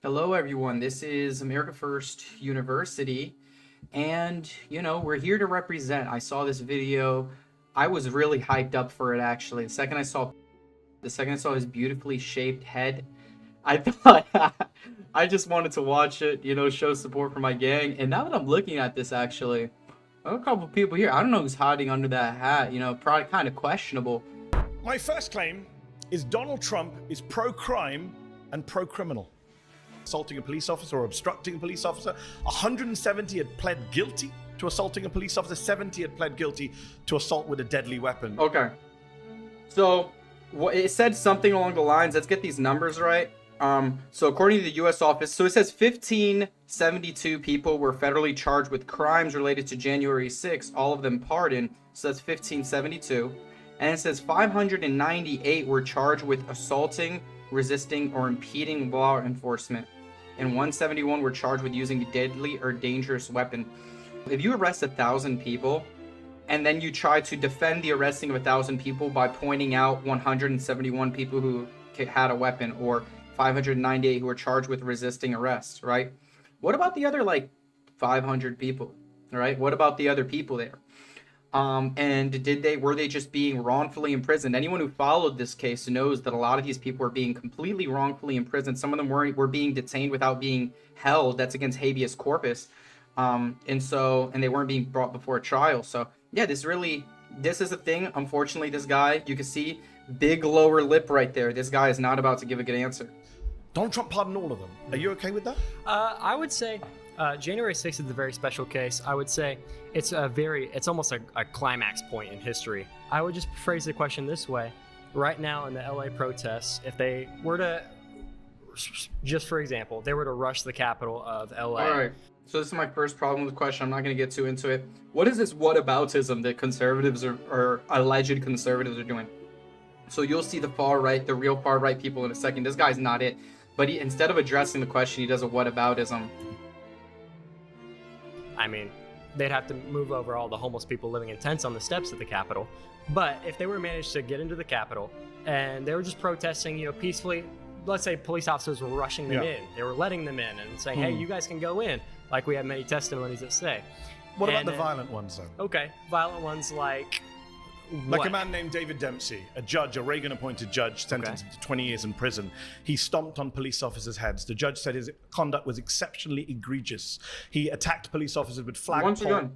Hello, everyone. This is America First University, and we're here to represent. I saw this video. I was really hyped up for it, actually. The second I saw his beautifully shaped head, I thought I just wanted to watch it, show support for my gang. And now that I'm looking at this, actually, there are a couple people here. I don't know who's hiding under that hat. Probably kind of questionable. My first claim is Donald Trump is pro-crime and pro-criminal. Assaulting a police officer or obstructing a police officer. 170 had pled guilty to assaulting a police officer. 70 had pled guilty to assault with a deadly weapon. Okay. So it said something along the lines, let's get these numbers right. So according to the U.S. office, so it says 1572 people were federally charged with crimes related to January 6th, all of them pardoned. So that's 1572. And it says 598 were charged with assaulting, resisting, or impeding law enforcement, and 171 were charged with using a deadly or dangerous weapon. If you arrest 1,000 people and then you try to defend the arresting of 1,000 people by pointing out 171 people who had a weapon, or 598 who were charged with resisting arrest, right? What about the other 500 people, right? What about the other people there? And were they just being wrongfully imprisoned? Anyone who followed this case knows that a lot of these people were being completely wrongfully imprisoned. Some of them were being detained without being held. That's against habeas corpus. And they weren't being brought before a trial. So yeah, this is a thing. Unfortunately, this guy, you can see big lower lip right there. This guy is not about to give a good answer. Donald Trump pardoned all of them. Are you okay with that? I would say January 6th is a very special case. I would say it's almost a climax point in history. I would just phrase the question this way. Right now in the LA protests, if they were to, just for example, they were to rush the capital of LA. All right. So this is my first problem with the question. I'm not going to get too into it. What is this whataboutism that conservatives or alleged conservatives are doing? So you'll see the far right, the real far right people in a second. This guy's not it. But instead of addressing the question, he does a whataboutism. I mean, they'd have to move over all the homeless people living in tents on the steps of the Capitol. But if they were managed to get into the Capitol and they were just protesting, peacefully, let's say police officers were rushing them in. They were letting them in and saying, hey, you guys can go in, like we have many testimonies that say. What about the violent ones, though? Okay, violent ones like a man named David Dempsey, a judge, a Reagan-appointed judge, sentenced to 20 years in prison. He stomped on police officers' heads. The judge said his conduct was exceptionally egregious. He attacked police officers with flagpole. Once again,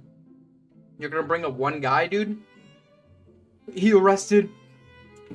you're gonna bring up one guy, dude? He arrested...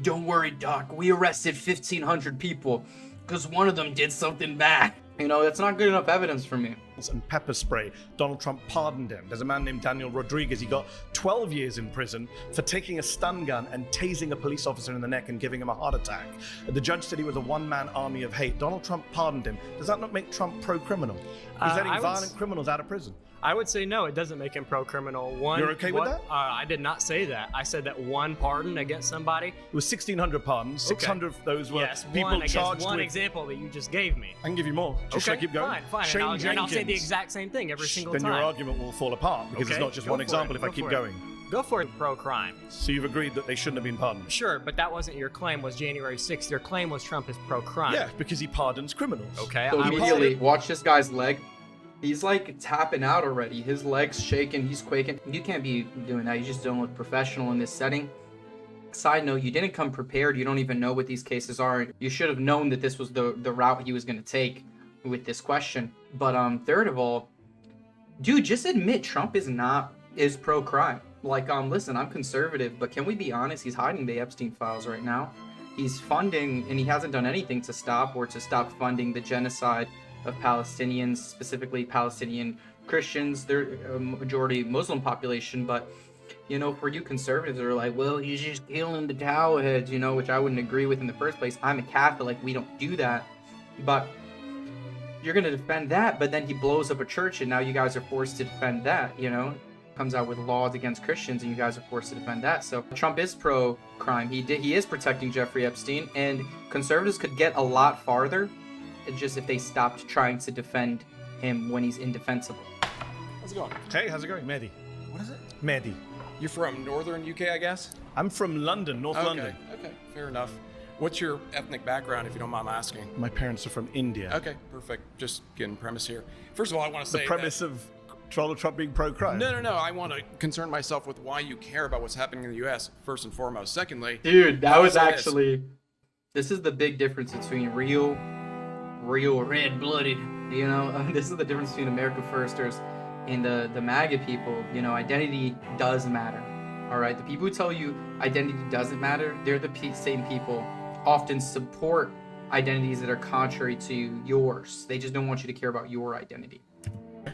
Don't worry, Doc. We arrested 1,500 people because one of them did something bad. That's not good enough evidence for me. And pepper spray. Donald Trump pardoned him. There's a man named Daniel Rodriguez. He got 12 years in prison for taking a stun gun and tasing a police officer in the neck and giving him a heart attack. The judge said he was a one-man army of hate. Donald Trump pardoned him. Does that not make Trump pro-criminal? He's letting violent criminals out of prison. I would say no, it doesn't make him pro-criminal. You're okay with that? I did not say that. I said that one pardon against somebody. It was 1,600 pardons. 600 of those were people charged one with... example that you just gave me. I can give you more. Should I keep going? Fine. And I'll say the exact same thing every single time. Then your argument will fall apart because it's not just one example if I keep going. Go for it, pro-crime. So you've agreed that they shouldn't have been pardoned? Sure, but that wasn't your claim, was January 6th. Your claim was Trump is pro-crime. Yeah, because he pardons criminals. Okay. So immediately, watch this guy's leg. He's tapping out already. His leg's shaking. He's quaking. You can't be doing that. You just don't look professional in this setting. Side note, you didn't come prepared. You don't even know what these cases are. You should have known that this was the route he was going to take with this question. But third of all, dude, just admit Trump is pro-crime. Listen, I'm conservative, but can we be honest? He's hiding the Epstein files right now. He's funding, and he hasn't done anything to stop funding the genocide of Palestinians, specifically Palestinian Christians. They're a majority Muslim population, but for you conservatives that are like, well, he's just killing the towel heads, which I wouldn't agree with in the first place. I'm a Catholic, we don't do that. But you're gonna defend that, but then he blows up a church and now you guys are forced to defend that, comes out with laws against Christians and you guys are forced to defend that. So Trump is pro-crime. He is protecting Jeffrey Epstein, and conservatives could get a lot farther just if they stopped trying to defend him when he's indefensible. How's it going? Hey, how's it going? Mehdi. What is it? Mehdi. You're from northern UK, I guess? I'm from London, North London. Okay, fair enough. What's your ethnic background, if you don't mind my asking? My parents are from India. Okay, perfect. Just getting premise here. First of all, I want to say The premise of Donald Trump being pro-crime. No. I want to concern myself with why you care about what's happening in the U.S. first and foremost. Secondly, Dude, that was say this. actually. This is the big difference between real red-blooded. You know, this is the difference between America Firsters and the MAGA people. You know, identity does matter. All right, the people who tell you identity doesn't matter, they're the same people often support identities that are contrary to yours. They just don't want you to care about your identity.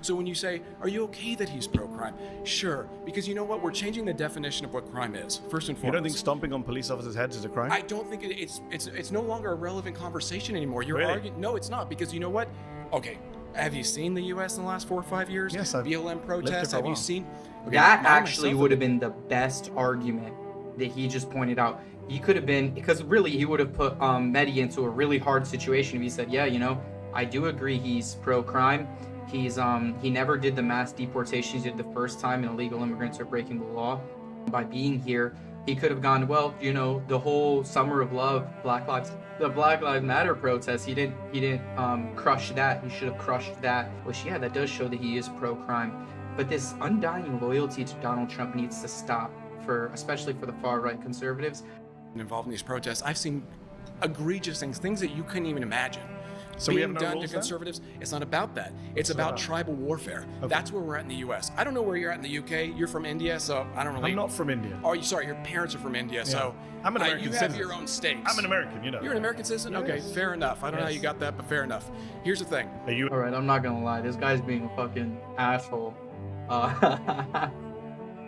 So when you say, are you okay that he's pro-crime? Sure, because you know what? We're changing the definition of what crime is, first and foremost. You don't think stomping on police officers' heads is a crime? I don't think it's no longer a relevant conversation anymore. You're Really? arguing. No, it's not, because you know what? Okay, have you seen the U.S. in the last 4 or 5 years? Yes, I've BLM lived protests. here for a Have you while. seen? Okay, That I actually myself would have been the best argument that he just pointed out. He could have been, because really he would have put Mehdi into a really hard situation if he said, yeah, you know, I do agree he's pro-crime. He never did the mass deportations he did the first time, and illegal immigrants are breaking the law. By being here, he could have gone, well, you know, the whole Summer of Love, the Black Lives Matter protest, he didn't crush that. He should have crushed that. Which, yeah, that does show that he is pro-crime. But this undying loyalty to Donald Trump needs to stop, especially for the far-right conservatives. involved in these protests. I've seen egregious things that you couldn't even imagine. So we being have no done rules to then? conservatives. It's not about that. It's about? about tribal warfare. Okay. That's where we're at in the U.S. I don't know where you're at in the UK. You're from India, so I don't really. I'm not from India. Oh, you sorry. Your parents are from India, so I'm an American you have citizen. your own states. I'm an American, you know. You're an American citizen? Yes. Okay, fair enough. I don't know how Yes. you got that, but fair enough. Here's the thing. Are you? All right, I'm not gonna lie. This guy's being a fucking asshole.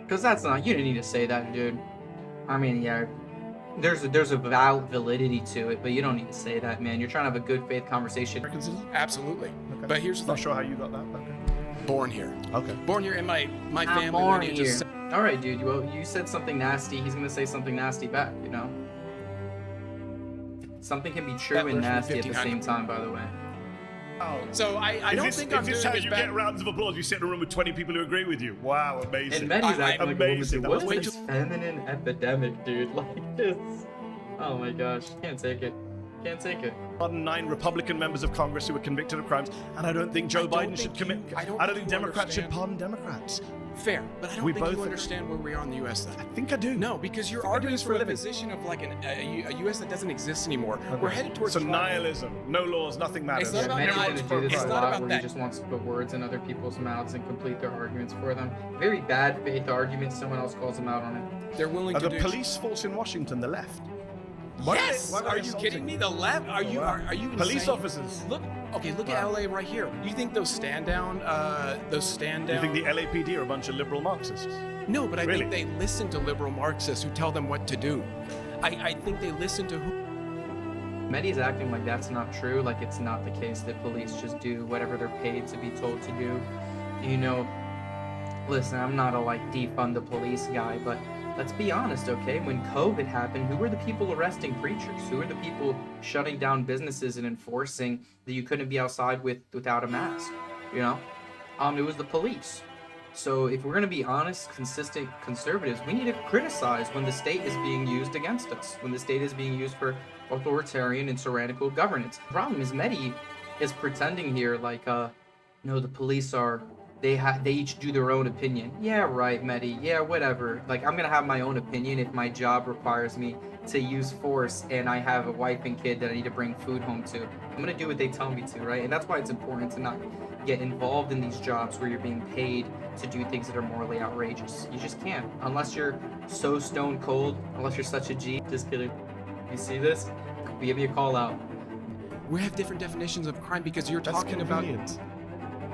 Because that's not. You didn't need to say that, dude. I mean, yeah. There's a validity to it, but you don't need to say that, man. You're trying to have a good faith conversation. American citizen? Absolutely. Okay. But here's the Not thing. sure how you got that. Okay. Born here. Okay. Born here, and my I'm family born lineage here. is All right, dude. Well, you said something nasty. He's gonna say something nasty back. You know. Something can be true That and version nasty at the 1500. same time. By the way. So I don't think I'm is this doing how as you bad. get rounds of applause? You sit in a room with 20 people who agree with you. Wow, amazing. And Mehdi's I- acting like a woman amazing. too. That What was is this feminine epidemic, dude? Like this. Oh my gosh, can't take it. Can't take it. Pardon 9 Republican members of Congress who were convicted of crimes, and I don't think Joe don't Biden think should commit. you- I don't think think you Democrats should understand. pardon Democrats. Fair, but I don't We think both you agree. understand where we are in the U.S. then. I think I do. No, because you're I think I do arguing this for from a a living. position of like a U.S. that doesn't exist anymore. Okay. We're headed towards so tribal. nihilism, no laws, nothing matters. It's not about Mehdi's nihilism. gonna do this It's a not lot about where that. he just wants to put words in other people's mouths and complete their arguments for them. Very bad faith arguments. Someone else calls him out on it. They're willing Are to the do. police force in Washington the left? Why Yes. why Are you assaulting? kidding me? The left? Are you? Are you Police insane? officers? Look. Okay. Look at L.A. right here. You think those stand down? Those stand Do you down. think the LAPD are a bunch of liberal Marxists? No, but I Really? think they listen to liberal Marxists who tell them what to do. I think they listen to who. Mehdi's acting like that's not true, like it's not the case that police just do whatever they're paid to be told to do. You know, listen, I'm not a like defund the police guy, but let's be honest, okay? When COVID happened, who were the people arresting preachers? Who were the people shutting down businesses and enforcing that you couldn't be outside without a mask? You know, it was the police. So if we're gonna be honest, consistent conservatives, we need to criticize when the state is being used against us, when the state is being used for authoritarian and tyrannical governance. The problem is Mehdi is pretending here like, no, the police are, they each do their own opinion. Yeah, right, Mehdi. Yeah, whatever. Like, I'm gonna have my own opinion if my job requires me to use force and I have a wife and kid that I need to bring food home to. I'm gonna do what they tell me to, right? And that's why it's important to not get involved in these jobs where you're being paid to do things that are morally outrageous. You just can't, unless you're so stone cold, unless you're such a G. Just kidding. You see this? Give me a call out. We have different definitions of crime because you're That's talking about. convenient.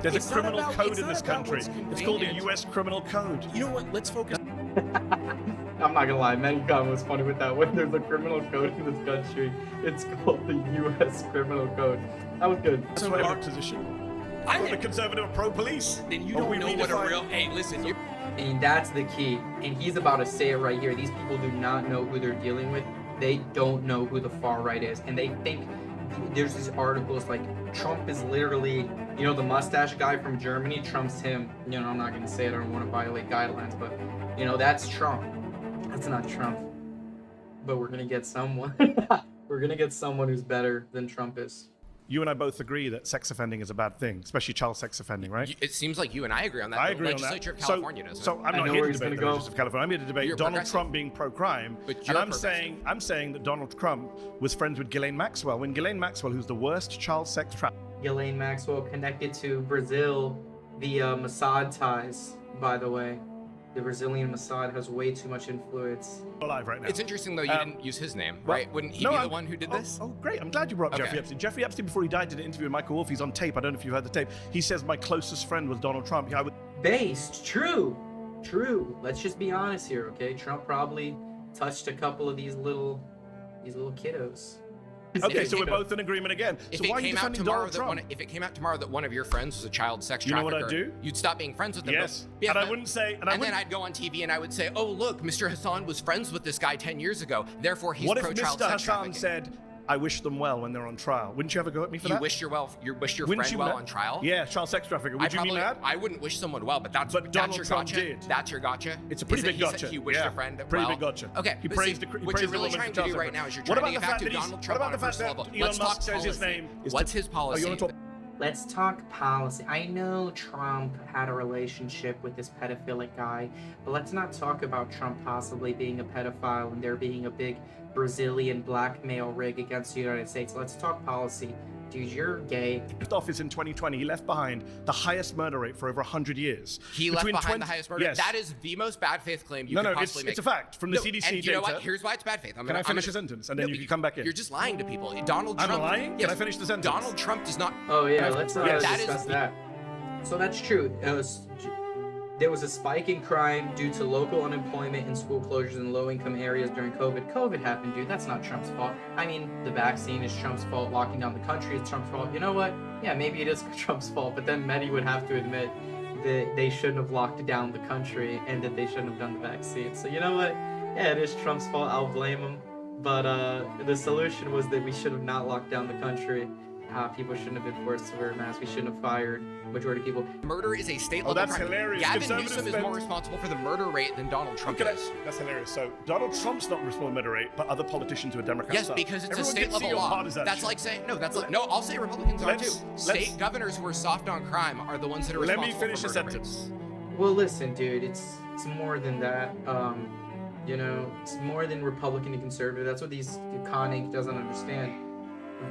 There's It's a not criminal about- code it's in not this about country. what's It's called a convenient. U.S. criminal code. You know what? Let's focus. I'm not gonna lie, Medicom was funny with that. When there's a criminal code in this country, it's called the U.S. Criminal Code. That was good. That's So my our- position. I'm I'm a conservative pro-police. Then you Or don't we know what a redefine- real. Hey, listen. You. And that's the key. And he's about to say it right here. These people do not know who they're dealing with. They don't know who the far right is. And they think there's these articles like Trump is literally, you know, the mustache guy from Germany, Trump's him. You know, I'm not going to say it. I don't want to violate guidelines. But, you know, that's Trump. That's not Trump. But we're going to get someone. We're gonna get someone who's better than Trump is. You and I both agree that sex offending is a bad thing, especially child sex offending, right? It seems like you and I agree on that. I The agree on that. legislature of California doesn't. So I'm I not know here where to he's debate the gonna go. legislature of California. I'm here to debate You're Donald progressive. Trump being pro-crime. But And you're I'm progressive. saying that Donald Trump was friends with Ghislaine Maxwell. When Ghislaine Maxwell, who's the worst child sex trafficker Ghislaine Maxwell connected to Brazil via Mossad ties, by the way. The Brazilian Mossad has way too much influence. alive right now. It's interesting though you didn't use his name, Well, right? Wouldn't he no, be I'm- the one who did oh, this? Oh, great. I'm glad you brought up Okay. Jeffrey Epstein. Jeffrey Epstein, before he died, did an interview with Michael Wolff. He's on tape. I don't know if you heard the tape. He says, my closest friend was Donald Trump. I would Based, true. Let's just be honest here, okay? Trump probably touched a couple of these little kiddos. Okay, If so it we're came- both in agreement again. If So it why are you came out defending tomorrow Donald that Trump? one, if it came out tomorrow that one of your friends was a child sex You know trafficker, what I'd do? you'd stop being friends with them. Yes. Yeah, And I but- wouldn't say, and then I'd go on TV and I would say, "Oh, look, Mr. Hassan was friends with this guy 10 years ago. Therefore, he's what if pro-child Mr. sex Hassan trafficking." said, I wish them well when they're on trial? Wouldn't you ever go at me for You that? wish your Wouldn't friend you well ma- on trial? Yeah, child sex trafficker. Would you be mad? I wouldn't wish someone well, but that's But that's Donald your Trump gotcha. did. That's your gotcha. It's a pretty Is that big he said gotcha. He wished Yeah, a friend pretty well. big gotcha. Okay, He but praised see, the- he what praised you're the really woman trying for to do child right sex. now is you're What trying about to the get back fact to that he's- Donald what Trump about on the a fact personal that level. Elon Let's Musk talk says his policy. name is What's to- his policy? you wanna talk- Let's talk policy. I know Trump had a relationship with this pedophilic guy, but let's not talk about Trump possibly being a pedophile and there being a big Brazilian blackmail rig against the United States. Let's talk policy. Dude, you're gay. left office in 2020, he left behind the highest murder rate for over 100 years. He left Between behind 20 the highest murder. Yes. That is the most bad faith claim you No, could no, possibly make. it's a fact from the No, CDC and you know data. what? Here's why it's bad faith. Can I finish a sentence and then No, you can come back in? You're just lying to people. Donald I'm Trump. lying? Can Yes, I finish the sentence? Donald Trump does not. Oh yeah, let's Yes. That discuss is- that. So that's true. There was a spike in crime due to local unemployment and school closures in low-income areas during COVID. COVID happened, dude. That's not Trump's fault. I mean, the vaccine is Trump's fault. Locking down the country is Trump's fault. You know what? Yeah, maybe it is Trump's fault. But then Mehdi would have to admit that they shouldn't have locked down the country and that they shouldn't have done the vaccine. So you know what? Yeah, it is Trump's fault. I'll blame him. But the solution was that we should have not locked down the country. People shouldn't have been forced to wear masks. We shouldn't have fired majority of people. Murder is a state level that's crime. hilarious. Gavin Conservatives Newsom is spend- more responsible for the murder rate than Donald Trump Look at is. that. That's hilarious. So Donald Trump's not responsible for murder rate, but other politicians who are Democrats Yes, are. because it's Everyone a state can see level your law. partisan That's shit. like saying no. I'll say Republicans are Let's- too. let's- State governors who are soft on crime are the ones that are Let me responsible finish for the murder sentence. rates. Well, listen, dude, it's more than that. It's more than Republican and conservative. That's what these Con Inc. doesn't understand.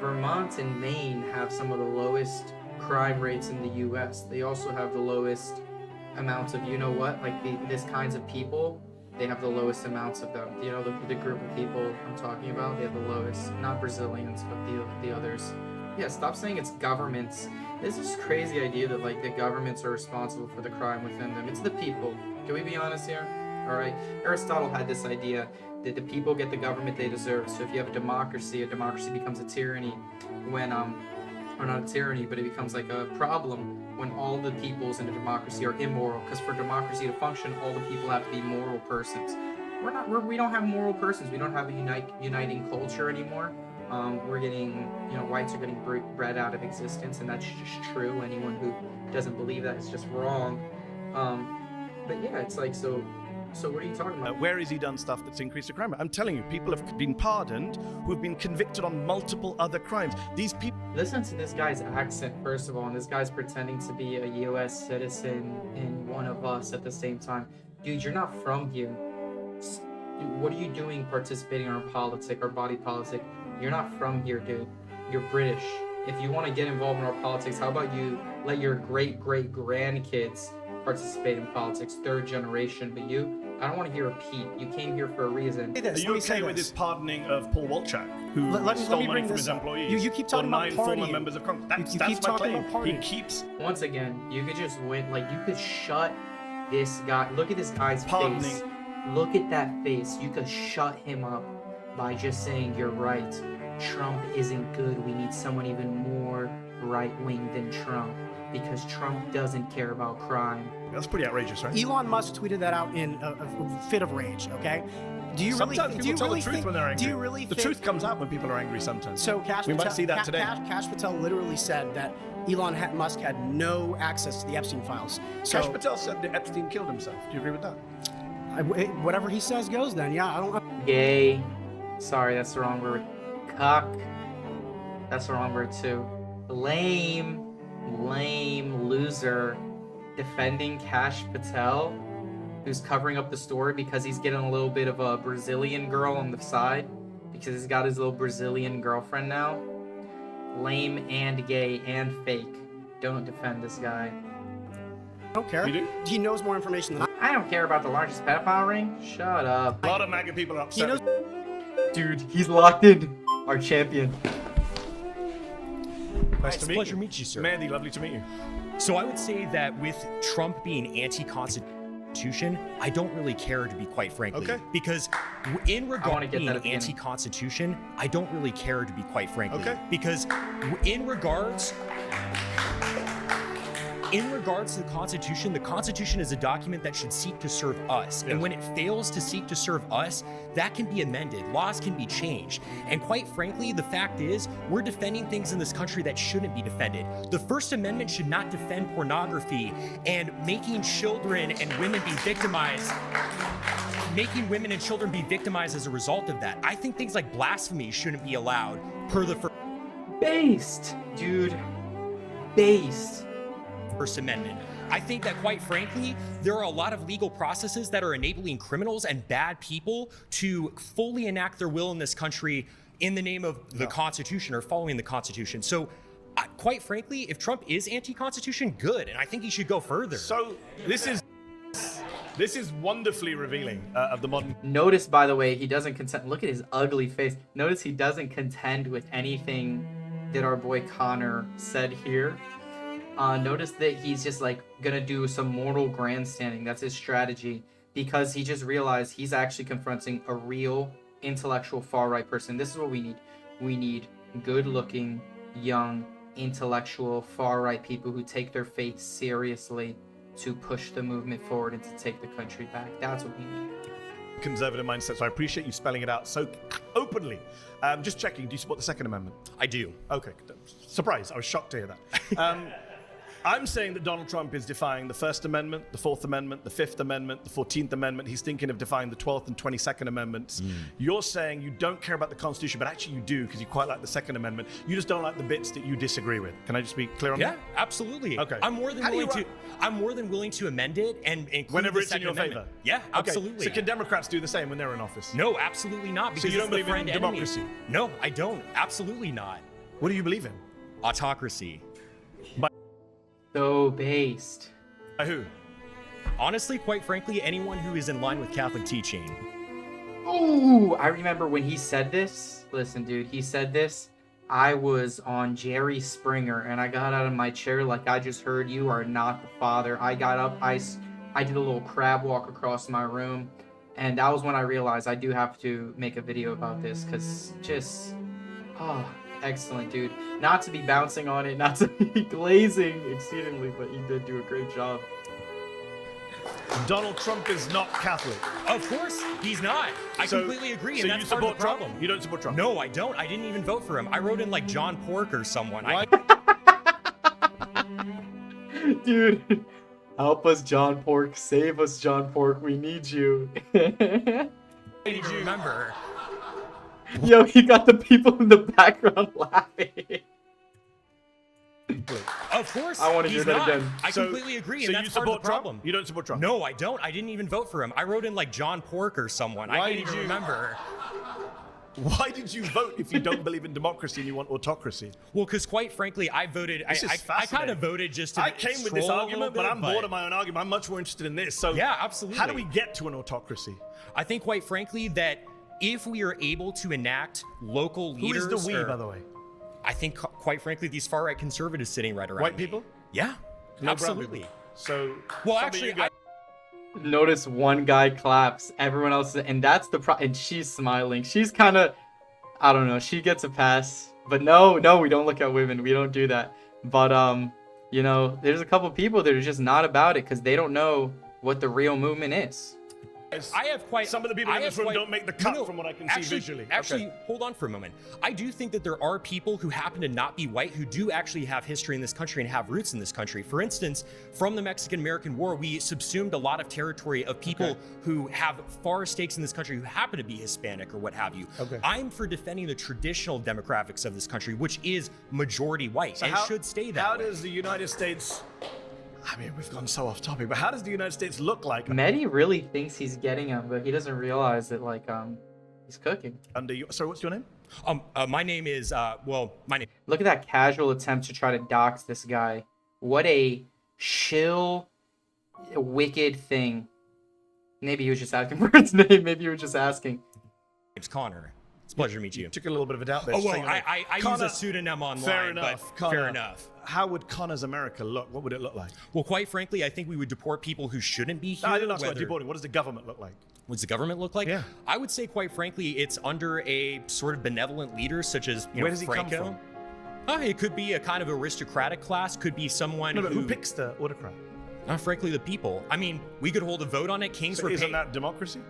Vermont and Maine have some of the lowest crime rates in the U.S. They also have the lowest amounts of, you know what, like this kinds of people. They have the lowest amounts of them. You know, the group of people I'm talking about, they have the lowest. Not Brazilians, but the others. Yeah, stop saying it's governments. This is crazy idea that like the governments are responsible for the crime within them. It's the people. Can we be honest here? All right. Aristotle had this idea that the people get the government they deserve. So if you have a democracy becomes a tyranny when or not a tyranny, but it becomes like a problem when all the peoples in a democracy are immoral. Because for democracy to function, all the people have to be moral persons. We don't have moral persons. We don't have a uniting culture anymore. We're getting, whites are getting bred out of existence, and that's just true. Anyone who doesn't believe that is just wrong. But yeah, it's like, so what are you talking about? Where has he done stuff that's increased the crime rate? I'm telling you, people have been pardoned who have been convicted on multiple other crimes. These people. Listen to this guy's accent, first of all, and this guy's pretending to be a U.S. citizen and one of us at the same time. Dude, you're not from here. Dude, what are you doing participating in our politic, our body politic? You're not from here, dude. You're British. If you want to get involved in our politics, how about you let your great-great-grandkids participate in politics, third generation, but I don't want to hear a peep. You came here for a reason. Are you okay with his pardoning of Paul Walchak, who Let stole me money bring from this his up. employees? You keep talking or about 9 former partying. members of Congress. That's You that's keep my talking claim. about He partying. keeps Once again, you could just win. Like, you could shut this guy. Look at this guy's Pardoning. face. Look at that face. You could shut him up by just saying, you're right. Trump isn't good. We need someone even more right-wing than Trump. Because Trump doesn't care about crime. That's pretty outrageous, right? Elon Musk tweeted that out in a fit of rage. Okay. Do you Sometimes really? people Do you tell really the truth think, when they're angry. Do you really? The think, truth comes out when people are angry sometimes. So we might see that today. Kash Patel literally said that Elon Musk had no access to the Epstein files. So Kash Patel said that Epstein killed himself. Do you agree with that? whatever he says goes. Then yeah, I don't. Gay. Sorry, that's the wrong word. Cuck. That's the wrong word too. Lame loser defending Cash Patel, who's covering up the story because he's getting a little bit of a Brazilian girl on the side because he's got his little Brazilian girlfriend now. Lame and gay and fake. Don't defend this guy. I don't care. You do? He knows more information than I. I don't care about the largest pedophile ring. Shut up. A lot of MAGA people are upset. He knows. Dude, he's locked in. Our champion. Nice It's to a meet pleasure you. to meet you, sir. Mandy, lovely to meet you. So I would say that with Trump being anti-constitution, I don't really care, to be quite frankly. Okay. Because in wanna regard to get that being at the beginning. anti-constitution, I don't really care, to be quite frankly. Okay. Because in regards to the Constitution is a document that should seek to serve us. Yes. And when it fails to seek to serve us, that can be amended. Laws can be changed. And quite frankly, the fact is, we're defending things in this country that shouldn't be defended. The First Amendment should not defend pornography and making children and women be victimized. Making women and children be victimized as a result of that. I think things like blasphemy shouldn't be allowed per the Based. Dude. Based. First Amendment. I think that quite frankly, there are a lot of legal processes that are enabling criminals and bad people to fully enact their will in this country in the name of the Constitution or following the Constitution. So quite frankly, if Trump is anti-Constitution, good. And I think he should go further. So this is wonderfully revealing of the modern. Notice, by the way, he doesn't contend. Look at his ugly face. Notice he doesn't contend with anything that our boy Connor said here. Notice that he's just like gonna do some mortal grandstanding. That's his strategy because he just realized he's actually confronting a real intellectual far-right person. This is what we need. We need good-looking, young, intellectual far-right people who take their faith seriously to push the movement forward and to take the country back. That's what we need. Conservative mindset, so I appreciate you spelling it out so openly. Just checking, do you support the Second Amendment? I do. Okay, surprise, I was shocked to hear that. I'm saying that Donald Trump is defying the First Amendment, the Fourth Amendment, the Fifth Amendment, the 14th Amendment. He's thinking of defying the 12th and 22nd Amendments. You're saying you don't care about the Constitution, but actually you do because you quite like the Second Amendment. You just don't like the bits that you disagree with. Can I just be clear on Yeah, that? absolutely. Okay. I'm more than How do you willing to. I'm more than willing to amend it and include Whenever the it's in Second your Amendment. favor? Yeah, Okay, absolutely. so can Democrats do the same when they're in office? No, absolutely not. Because you don't it's the believe in friend enemy. democracy? No, I don't. Absolutely not. What do you believe in? Autocracy. So based. By who? Honestly, quite frankly, anyone who is in line with Catholic teaching. Ooh, I remember when he said this. Listen, dude, he said this. I was on Jerry Springer, and I got out of my chair like I just heard you are not the father. I got up, I did a little crab walk across my room, and that was when I realized I do have to make a video about this, because just, excellent, dude. Not to be bouncing on it, not to be glazing exceedingly, but you did do a great job. Donald Trump is not Catholic. Of course, he's not. I completely agree, and so that's you part of support the problem. Trump? You don't support Trump? No, I don't. I didn't even vote for him. I wrote in like John Pork or someone. Why? Dude, help us, John Pork. Save us, John Pork. We need you. I didn't even remember. Yo, you got the people in the background laughing. Of course, I wanna he's hear that not. again. I completely agree, So and you that's part of support the problem. Trump? You don't support Trump? No, I don't. I didn't even vote for him. I wrote in like John Pork or someone. Why I did can't even you- remember. Why did you vote if you don't believe in democracy and you want autocracy? Well, because quite frankly, I voted. This is I kind fascinating. of voted just to. I came with this troll a argument, little but I'm bit, bored of my own argument. I'm much more interested in this. So Yeah, absolutely. How do we get to an autocracy? I think, quite frankly, that if we are able to enact local Who leaders, is the we, or- by the way? I think, quite frankly, these far-right conservatives sitting right around White me. people? Yeah, No brown absolutely. people. So Well, some of actually, you guys- Notice one guy claps, everyone else, and that's the and she's smiling. She's kind of, I don't know, she gets a pass. But no, we don't look at women. We don't do that. But you know, there's a couple people that are just not about it because they don't know what the real movement is. have quite. Some of the people I in this have room quite- don't make the cut from what I can see visually. Actually, hold on for a moment. I do think that there are people who happen to not be white who do actually have history in this country and have roots in this country. For instance, from the Mexican-American War, we subsumed a lot of territory of people who have far stakes in this country who happen to be Hispanic or what have you. Okay. I'm for defending the traditional demographics of this country, which is majority white and should stay that How way. does the United States... I mean, we've gone so off topic, but how does the United States look like Mehdi really thinks he's getting him, but he doesn't realize that he's cooking. under you? Sorry, what's your name? My name is, my name. Look at that casual attempt to try to dox this guy. What a shill, wicked thing. Maybe he was just asking for his name. Maybe you were just asking. It's Connor. It's a pleasure to meet you. Took a little bit of a doubt there. Oh, to well, say your name. I use Connor, a pseudonym online, fair enough. but Connor, fair enough. How would Connor's America look? What would it look like? Well, quite frankly, I think we would deport people who shouldn't be here. No, I didn't ask about whether- deporting. What does the government look like? What does the government look like? Yeah. I would say, quite frankly, it's under a sort of benevolent leader, such as Where does he come Franco. It could be a kind of aristocratic class. Could be someone No, but who picks the autocrat? frankly, the people. I mean, we could hold a vote on it. Kings So were isn't paid. that democracy?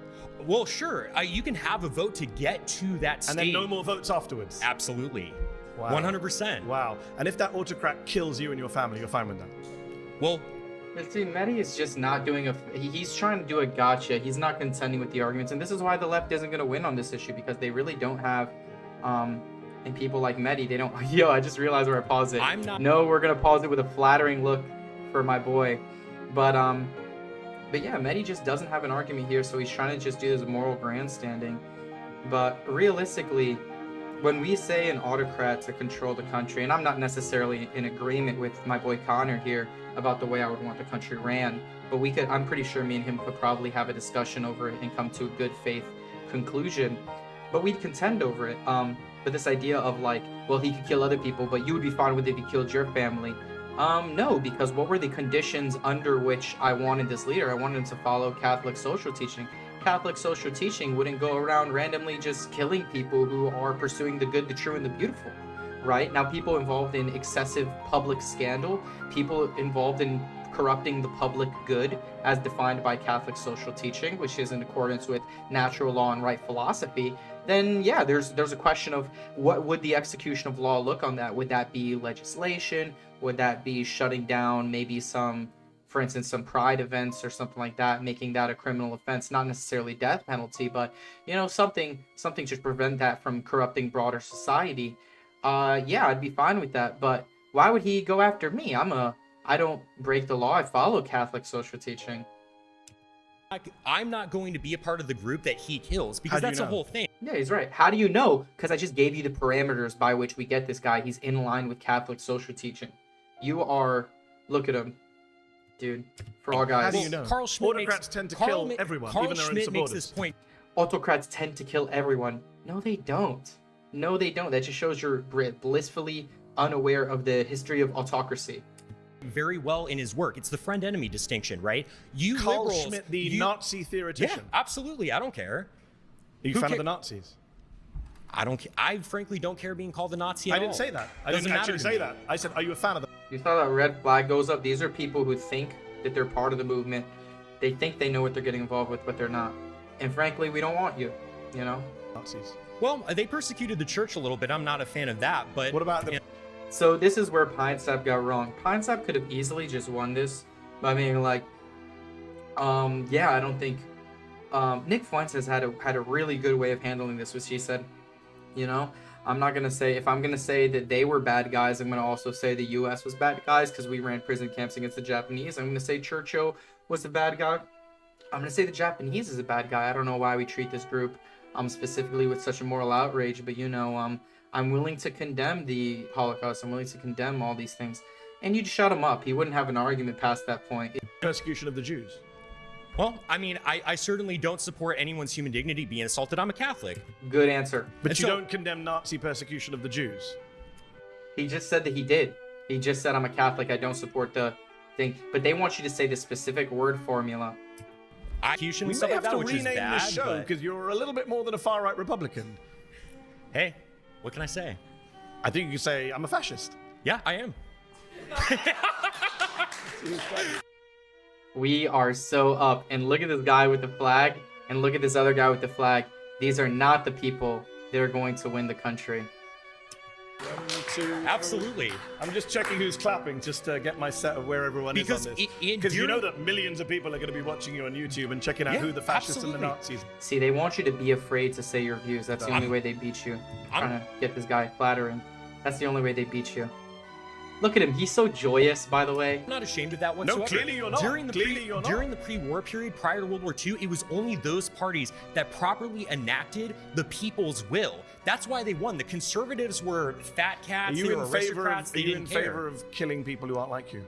Well, sure. You can have a vote to get to that stage. And then no more votes afterwards? Absolutely. Wow. 100%. Wow. And if that autocrat kills you and your family, you're fine with that? Well, But see, Mehdi is just not doing he's trying to do a gotcha. He's not contending with the arguments. And this is why the left isn't going to win on this issue, because they really don't have, and people like Mehdi, they don't, yo, I just realized where I paused it. I'm not- No, we're going to pause it with a flattering look for my boy. But yeah, Mehdi just doesn't have an argument here, so he's trying to just do this moral grandstanding. But realistically, when we say an autocrat to control the country, and I'm not necessarily in agreement with my boy Connor here about the way I would want the country ran, but I'm pretty sure me and him could probably have a discussion over it and come to a good faith conclusion. But we'd contend over it. But this idea of well, he could kill other people, but you would be fine with it if he killed your family. No, because what were the conditions under which I wanted this leader? I wanted him to follow Catholic social teaching. Catholic social teaching wouldn't go around randomly just killing people who are pursuing the good, the true, and the beautiful, right? Now, people involved in excessive public scandal, people involved in corrupting the public good as defined by Catholic social teaching, which is in accordance with natural law and right philosophy, then yeah, there's a question of what would the execution of law look on that? Would that be legislation? Would that be shutting down maybe for instance, some pride events or something like that, making that a criminal offense, not necessarily death penalty, but something to prevent that from corrupting broader society? Yeah, I'd be fine with that. But why would he go after me? I don't break the law. I follow Catholic social teaching. I'm not going to be a part of the group that he kills, How because do you that's the know? whole thing. Yeah, he's right. How do you know? Because I just gave you the parameters by which we get this guy. He's in line with Catholic social teaching. Look at him, dude. For all guys. How do you know? Carl Schmitt Autocrats tend to kill everyone, Carl even their own Schmitt makes supporters. this point Autocrats tend to kill everyone. No, they don't. No, they don't. That just shows you're blissfully unaware of the history of autocracy. very well in his work. It's the friend-enemy distinction, right? You Carl liberals, Schmitt, the you- Nazi Yeah, theoretician. absolutely. I don't care. Are you Who a fan ca- of the Nazis? I frankly don't care being called a Nazi at I didn't all. say that. I Doesn't didn't matter actually to say me. that. I said, are you a fan of them? You saw that red flag goes up. These are people who think that they're part of the movement. They think they know what they're getting involved with, but they're not. And frankly, we don't want you, you know? Nazis. Well, they persecuted the church a little bit. I'm not a fan of that, but What about the you know, So this is where Pine Sap got wrong. Pine Sap could have easily just won this by being like, yeah, I don't think Nick Fuentes had a really good way of handling this, which he said, you know, I'm not gonna say, if I'm gonna say that they were bad guys, I'm gonna also say the U.S. was bad guys because we ran prison camps against the Japanese. I'm gonna say Churchill was a bad guy. I'm gonna say the Japanese is a bad guy. I don't know why we treat this group specifically with such a moral outrage, but you know, I'm willing to condemn the Holocaust. I'm willing to condemn all these things. And you'd shut him up. He wouldn't have an argument past that point. persecution of the Jews? well, I mean, I certainly don't support anyone's human dignity being assaulted. I'm a Catholic. Good answer. But And you so- don't condemn Nazi persecution of the Jews? He just said that he did. He just said, I'm a Catholic. I don't support the thing. But they want you to say the specific word formula. Execution, We stuff may like have that, to which is rename bad, this show but- because you're a little bit more than a far-right Republican. Hey, what can I say? I think you could say, I'm a fascist. Yeah, I am. We are so up. And look at this guy with the flag. And look at this other guy with the flag. These are not the people that are going to win the country. Absolutely. I'm just checking who's clapping just to get my set of where everyone is on this. Because you know that millions of people are going to be watching you on YouTube and checking out who the fascists and the Nazis. See, they want you to be afraid to say your views. That's the only way they beat you. Trying to get this guy flattering. That's the only way they beat you. Look at him. He's so joyous, by the way. I'm not ashamed of that whatsoever. No, clearly you're not. During the pre-war period, prior to World War II, it was only those parties that properly enacted the people's will. That's why they won. The conservatives were fat cats. They were aristocrats. They didn't care. Are you in favor of killing people who aren't like you?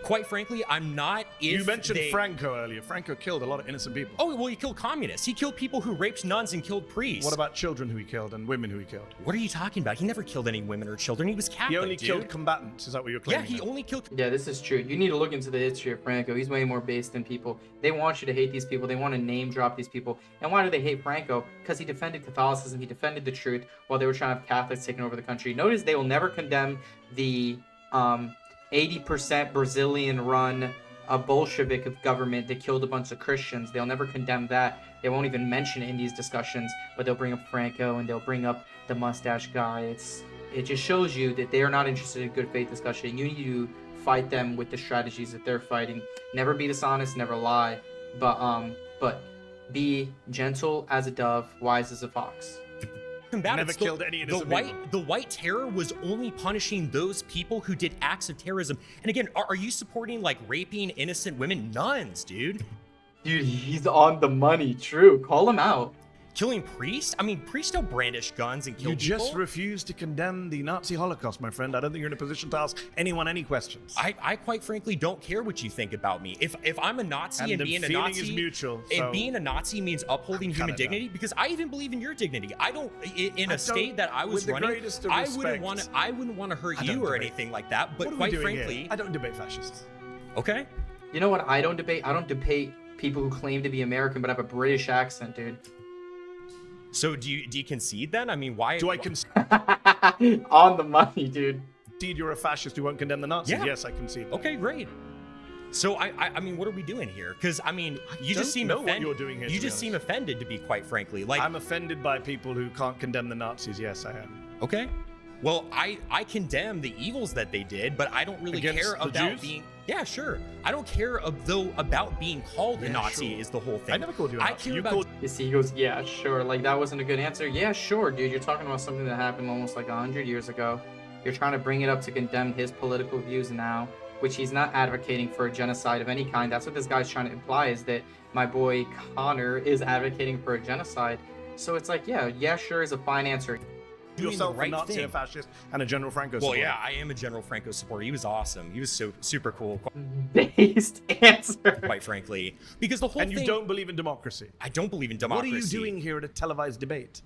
Quite frankly, I'm not. You mentioned Franco earlier. Franco killed a lot of innocent people. Oh, well, he killed communists. He killed people who raped nuns and killed priests. What about children who he killed and women who he killed? What are you talking about? He never killed any women or children. He was Catholic, He only killed combatants. Is that what you're claiming? Yeah, he only killed... Yeah, this is true. You need to look into the history of Franco. He's way more based than people. They want you to hate these people. They want to name drop these people. And why do they hate Franco? Because he defended Catholicism. He defended the truth while they were trying to have Catholics taking over the country. Notice they will never condemn the 80% Brazilian-run Bolshevik government that killed a bunch of Christians. They'll never condemn that. They won't even mention it in these discussions, but they'll bring up Franco and they'll bring up the mustache guy. It just shows you that they are not interested in good faith discussion. You need to fight them with the strategies that they're fighting. Never be dishonest, never lie, but be gentle as a dove, wise as a fox. Never killed any innocent people. The White Terror was only punishing those people who did acts of terrorism. And again, are you supporting like raping innocent women? Nuns, dude. Dude, he's on the money. True. Call him out. Killing priests? I mean, priests don't brandish guns and kill people. You just refuse to condemn the Nazi Holocaust, my friend. I don't think you're in a position to ask anyone any questions. I quite frankly don't care what you think about me. If I'm a Nazi and being a Nazi is mutual, and being a Nazi means upholding human dignity, because I even believe in your dignity. I don't in a state that I was running. I wouldn't want to hurt you or anything like that. But quite frankly, I don't debate fascists. Okay. You know what? I don't debate people who claim to be American but have a British accent, dude. So do you concede then? I mean, why? Do I concede? On the money, dude. You're a fascist who won't condemn the Nazis? Yeah. Yes, I concede. Okay, great. So I mean, what are we doing here? Because I mean, you just seem offended. What you're doing here, you just seem offended, to be quite frankly. Like I'm offended by people who can't condemn the Nazis. Yes, I am. Okay. Well, I condemn the evils that they did, but I don't really care about being. Yeah, sure. I don't care about being called a Nazi. Is the whole thing. I never called you a Nazi. I care about. You see, he goes, yeah, sure. Like, that wasn't a good answer. Yeah, sure, dude. You're talking about something that happened almost like 100 years ago. You're trying to bring it up to condemn his political views now, which he's not advocating for a genocide of any kind. That's what this guy's trying to imply, is that my boy Connor is advocating for a genocide. So it's like, yeah, sure is a fine answer. Yourself a Nazi, a fascist, and a General Franco supporter. Well, yeah, I am a General Franco supporter. He was awesome. He was so super cool. Based answer. Quite frankly, because the whole thing. And you don't believe in democracy. I don't believe in democracy. What are you doing here at a televised debate?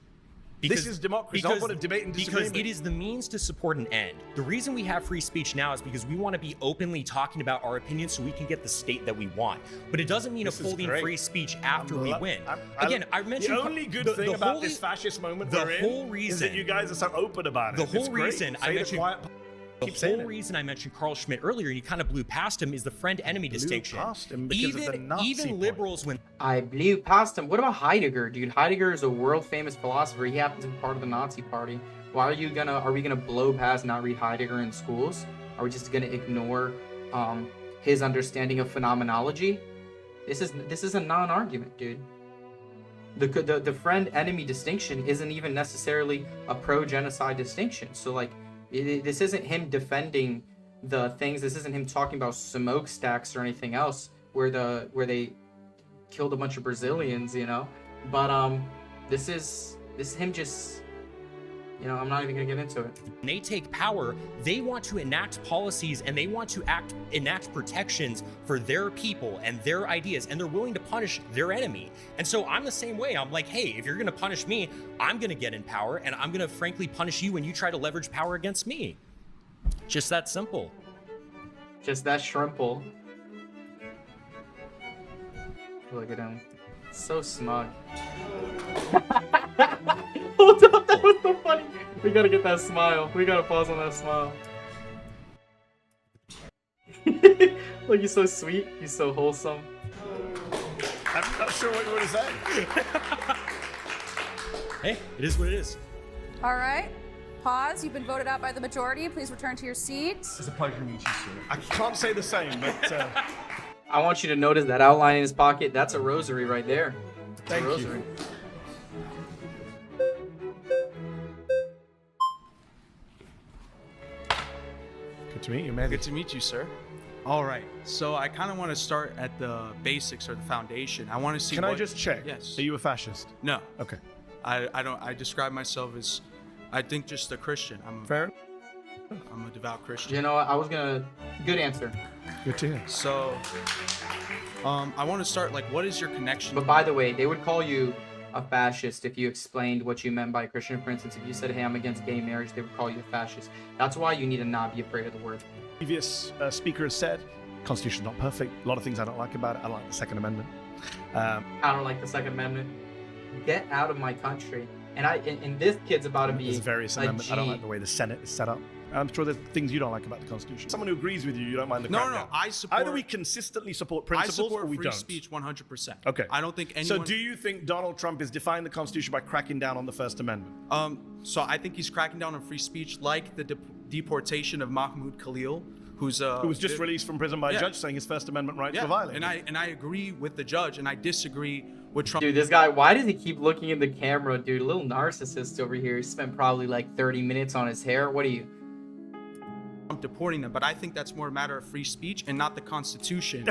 This is democracy. Not what a debate and disagreement. Because it is the means to support an end. The reason we have free speech now is because we want to be openly talking about our opinions so we can get the state that we want. But it doesn't mean upholding free speech after we win. Again, I mentioned the only good thing about this fascist moment we're in is that you guys are so open about it. The whole reason I mentioned. The whole reason I mentioned Carl Schmitt earlier, and you kind of blew past him, is the friend-enemy distinction. Past him because of the Nazi even liberals, when I blew past him. What about Heidegger, dude? Heidegger is a world-famous philosopher. He happens to be part of the Nazi Party. Are we gonna blow past, not read Heidegger in schools? Are we just gonna ignore his understanding of phenomenology? This is a non-argument, dude. The friend-enemy distinction isn't even necessarily a pro-genocide distinction. So like. This isn't him defending the things. This isn't him talking about smokestacks or anything else where they killed a bunch of Brazilians, you know. But this is him just, you know. I'm not even gonna get into it. When they take power, they want to enact policies and they want to enact protections for their people and their ideas, and they're willing to punish their enemy. And so I'm the same way. I'm like, hey, if you're gonna punish me, I'm gonna get in power, and I'm gonna frankly punish you when you try to leverage power against me. Just that simple. Just that shrimple. Look at him. So smug. Hold up, that was so funny. We gotta get that smile. We gotta pause on that smile. Look, he's so sweet. He's so wholesome. I'm not sure what you want to say. Hey, it is what it is. All right. Pause. You've been voted out by the majority. Please return to your seats. It's a pleasure to meet you, sir. I can't say the same, but I want you to notice that outline in his pocket. That's a rosary right there. It's Thank a you. rosary. Good to meet you, man. Good to meet you, sir. All right. So I kind of want to start at the basics or the foundation. I want to see. Can I just check? Yes. Are you a fascist? No. Okay. I don't. I describe myself as, I think, just a Christian. Fair. I'm a devout Christian. You know what? I was gonna. Good answer. Good to hear. So, I want to start like, what is your connection? But by the way, they would call you a fascist if you explained what you meant by Christian. For instance, if you said, "Hey, I'm against gay marriage," they would call you a fascist. That's why you need to not be afraid of the word. Previous speaker has said, Constitution's not perfect. A lot of things I don't like about it. I like the Second Amendment. I don't like the Second Amendment. Get out of my country. And this kid's about to be There's various a amendments. I don't G. like the way the Senate is set up. I'm sure there's things you don't like about the Constitution. Someone who agrees with you, you don't mind the No, crackdown. I support. Either we consistently support I principles support or we free don't. speech 100%. Okay. I don't think anyone. So do you think Donald Trump is defying the Constitution by cracking down on the First Amendment? So I think he's cracking down on free speech, like the deportation of Mahmoud Khalil, who was just released from prison by a judge saying his First Amendment rights were violated. And I agree with the judge, and I disagree with Trump. Dude, this guy, why does he keep looking at the camera, dude? A little narcissist over here. He spent probably like 30 minutes on his hair. What are you? Trump deporting them, but I think that's more a matter of free speech and not the Constitution.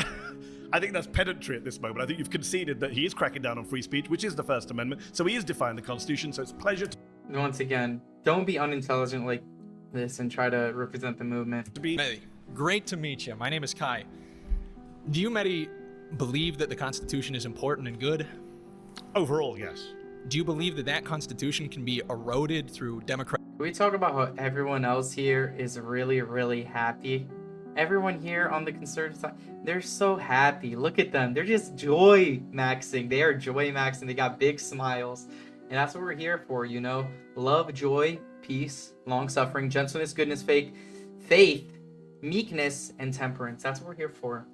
I think that's pedantry at this moment. I think you've conceded that he is cracking down on free speech, which is the First Amendment. So he is defying the Constitution. So it's a pleasure Once again, don't be unintelligent like this and try to represent the movement. to be. Mehdi, great to meet you. My name is Kai. Do you, Mehdi, believe that the Constitution is important and good? Overall, yes. Do you believe that that Constitution can be eroded through democratic? Can we talk about how everyone else here is really, really happy? Everyone here on the conservative side, they're so happy. Look at them. They're just joy maxing. They are joy maxing. They got big smiles. And that's what we're here for, you know? Love, joy, peace, long suffering, gentleness, goodness, faith, meekness, and temperance. That's what we're here for.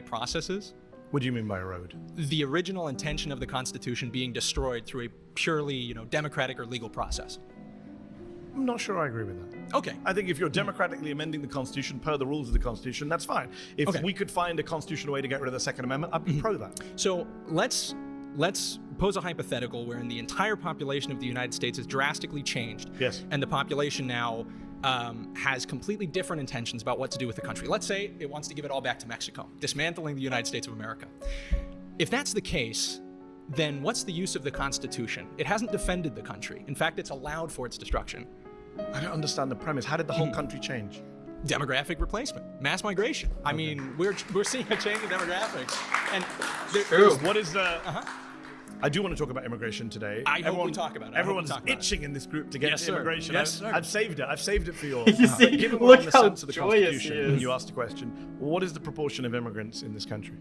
processes? What do you mean by erode? The original intention of the Constitution being destroyed through a purely, democratic or legal process. I'm not sure I agree with that. Okay. I think if you're democratically amending the Constitution per the rules of the Constitution, that's fine. If Okay. we could find a constitutional way to get rid of the Second Amendment, I'd be pro that. So let's pose a hypothetical wherein the entire population of the United States has drastically changed. Yes. And the population now has completely different intentions about what to do with the country. Let's say it wants to give it all back to Mexico, dismantling the United States of America. If that's the case, then what's the use of the Constitution? It hasn't defended the country. In fact, it's allowed for its destruction. I don't understand the premise. How did the whole country change? Demographic replacement, mass migration. I mean, we're seeing a change in demographics. And True. What is the... I do want to talk about immigration today. I hope we talk about it. I hope we Everyone's talk about it. itching in this group to get Yes, to sir. immigration. Yes, sir. I've saved it. I've saved it for you all. You see, Given look we're on the how sense of the joyous he Constitution, is. and you asked a question, what is the proportion of immigrants in this country?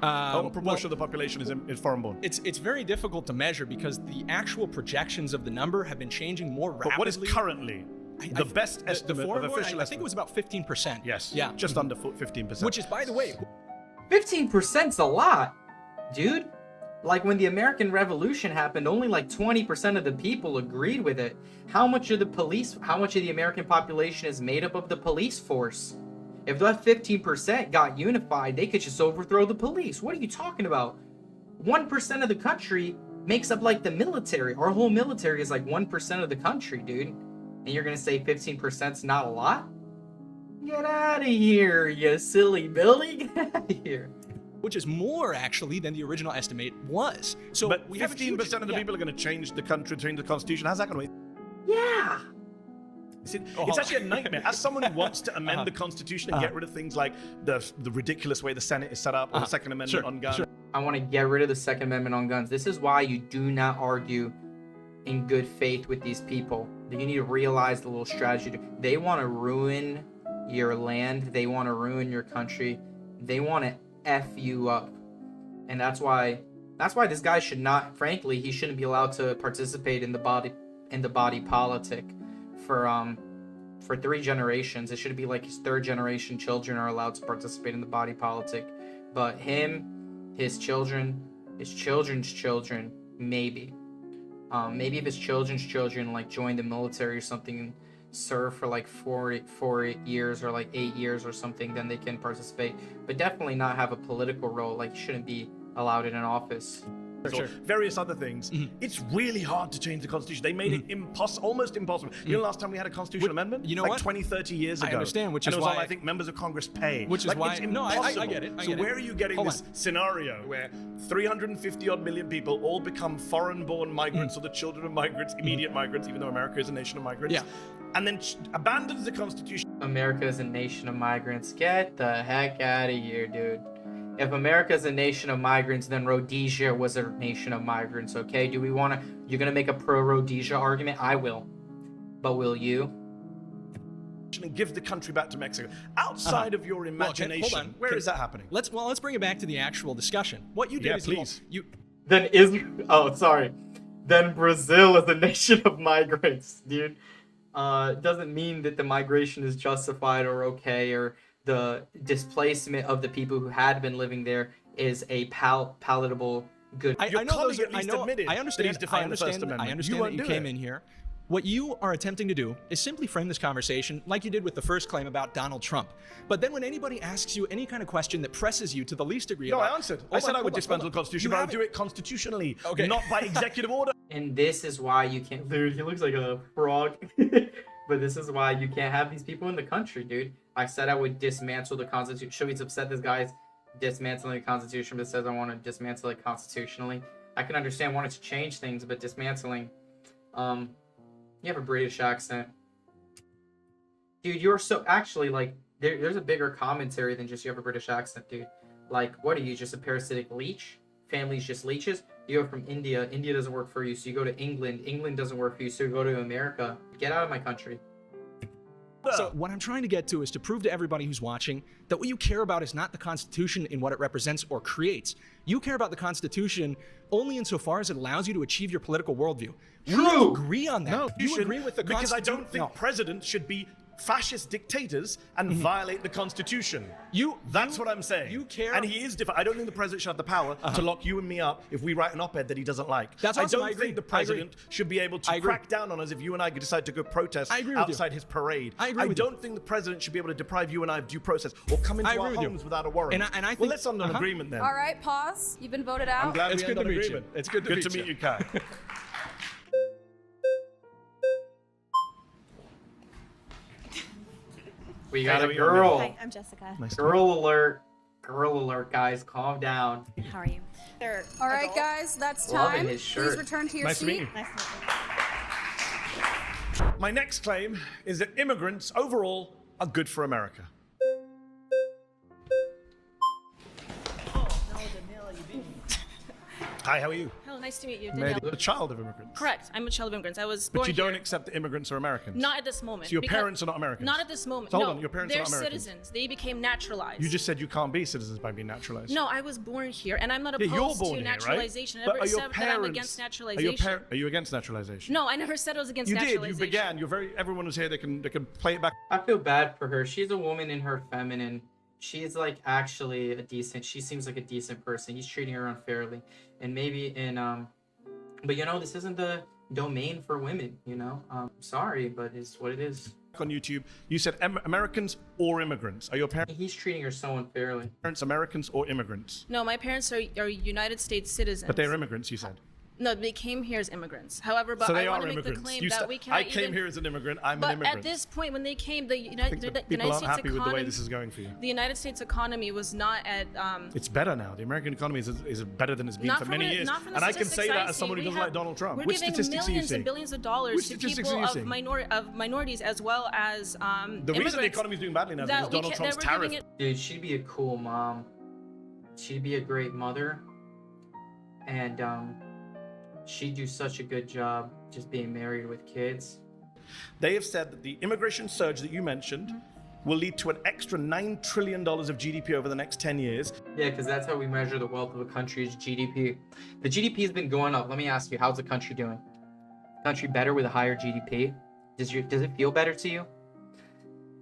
What proportion of the population is foreign-born? It's very difficult to measure because the actual projections of the number have been changing more rapidly. But what is currently the best the estimate of foreign-born, official I think it was about 15%. Yes. Yeah. Just under 15%. Which is, by the way, 15%'s a lot, dude. Like when the American Revolution happened, only like 20% of the people agreed with it. How much of the American population is made up of the police force? If that 15% got unified, they could just overthrow the police. What are you talking about? 1% of the country makes up like the military. Our whole military is like 1% of the country, dude. And you're gonna say 15%'s not a lot? Get out of here, you silly Billy. Get out of here. which is more actually than the original estimate was. So But we have a 15% huge- of the yeah. people are going to change the country, change the Constitution. How's that going to be? Yeah. It's actually a nightmare. As someone who wants to amend the Constitution and get rid of things like the ridiculous way the Senate is set up or the Second Amendment on guns. I want to get rid of the Second Amendment on guns. This is why you do not argue in good faith with these people. You need to realize the little strategy. They want to ruin your land. They want to ruin your country. They want to F you up. And that's why this guy should not, frankly, he shouldn't be allowed to participate in the body politic for 3 generations. It should be like his 3rd generation children are allowed to participate in the body politic. But him his children, his children's children, maybe. Maybe if his children's children like join the military or something and serve for like 4 years or like 8 years or something, then they can participate. But definitely not have a political role. Like, shouldn't be allowed in an office. Or various other things. It's really hard to change the Constitution. They made it almost impossible. You know, the last time we had a constitutional amendment? You know like what? 20, 30 years ago. I understand, which and is it was why all, I think, members of Congress pay. Which is like, why- it's no, I impossible. get it, I so get it. where are you getting Hold this on. scenario where 350 odd million people all become foreign-born migrants or the children of migrants, immediate migrants, even though America is a nation of migrants, Yeah. and then abandons the Constitution? America is a nation of migrants. Get the heck out of here, dude. If America is a nation of migrants, then Rhodesia was a nation of migrants, okay? Do we want to... You're going to make a pro-Rhodesia argument? I will. But will you? And give the country back to Mexico. Outside of your imagination, hold on. where is that happening? Let's bring it back to the actual discussion. What you did Yeah, is please. you Then Then Brazil is a nation of migrants, dude. Doesn't mean that the migration is justified or okay, or the displacement of the people who had been living there is a palatable good. Your colleague at least admitted I that understand. he's defined the First Amendment. I understand You that you won't do came it. in here. What you are attempting to do is simply frame this conversation like you did with the first claim about Donald Trump. But then when anybody asks you any kind of question that presses you to the least degree, No, about, I answered. I Hold said on, I would hold on, dismantle hold the on. Constitution, You but I would haven't- do it constitutionally, Okay. not by executive order. And this is why you can't. Dude, he looks like a frog. But this is why you can't have these people in the country, dude. I said I would dismantle the Constitution. So he's upset this guy's dismantling the Constitution, but says I want to dismantle it constitutionally. I can understand wanting to change things, but dismantling. You have a British accent. Dude, you're so... Actually, like, there's a bigger commentary than just you have a British accent, dude. Like, what are you, just a parasitic leech? Families just leeches? You go from India. India doesn't work for you, so you go to England. England doesn't work for you, so you go to America. Get out of my country. So what I'm trying to get to is to prove to everybody who's watching that what you care about is not the Constitution in what it represents or creates. You care about the Constitution only insofar as it allows you to achieve your political worldview. We True. agree on that. No, you agree with the because I don't Constitution? think presidents should be fascist dictators and violate the Constitution. That's what I'm saying. You care- And he is different. I don't think the president should have the power to lock you and me up if we write an op-ed that he doesn't like. That's I awesome. don't I agree. think the I agree. president should be able to I agree. crack down on us if you and I decide to go protest I agree with you. outside his parade. I agree with you. don't think the president should be able to deprive you and I of due process or come into I agree our with you. homes without a warrant. And I well, think- let's end on an agreement then. All right, pause. You've been voted out. I'm glad It's we good end to on meet you. agreement. It's good to meet meet you. you, Kai. We got Hey, a how are you, Amelia? girl. Hi, I'm Jessica. Nice to Girl alert. Girl alert, guys. Calm down. How are you? They're All right, adult. guys, that's Loving time. his Please shirt. return to your Nice to meet seat. you. Nice to meet you. My next claim is that immigrants overall are good for America. Hi, how are you? Hello, nice to meet you, Mary, Danielle. a child of immigrants. Correct. I'm a child of immigrants. I was born But you don't here. accept that immigrants are Americans. Not at this moment. So your because- parents are not Americans? Not at this moment. So hold no, on, your parents are they're not Americans? citizens. They became naturalized. You just said you can't be citizens by being naturalized. No, I was born here, and I'm not Yeah, opposed you're born to here, right? naturalization. I But never are your said that I'm parents- against Are, naturalization. are you against naturalization? No, I never said I was against You did. naturalization. You began. You're very. Everyone was here. They can play it back. I feel bad for her. She's a woman in her feminine. She's like actually a decent. She seems like a decent person. He's treating her unfairly, and maybe in but you know this isn't the domain for women. You know, sorry, but it's what it is. On YouTube, you said Americans or immigrants. Are your He's treating her so unfairly. parents Americans or immigrants? No, my parents are United States citizens. But they're immigrants. You said. No, they came here as immigrants. However, but So they I want are to make the immigrants. claim You that sta- we can't I came even... here as an immigrant. I'm But an immigrant. at this point, when they came, the I think United, that the people United aren't States happy with the way economy, this is going for you. the United States economy was not at. It's better now. The American economy is better than it's been Not for from many the- years. not from the And I can say statistics that I as someone who see. We doesn't have- like Donald Trump. We're Which giving statistics are you millions seeing? and billions of dollars Which to statistics people are you of, seeing? minorities as well as The reason the immigrants economy is doing badly now is that because we Donald can't- Trump's that we're tariff. giving it- Dude, she'd be a cool mom. She'd be a great mother. And she'd do such a good job just being married with kids. They have said that the immigration surge that you mentioned will lead to an extra $9 trillion of GDP over the next 10 years. Yeah, because that's how we measure the wealth of a country's GDP. The GDP has been going up. Let me ask you, how's the country doing? Country better with a higher GDP? Does it feel better to you?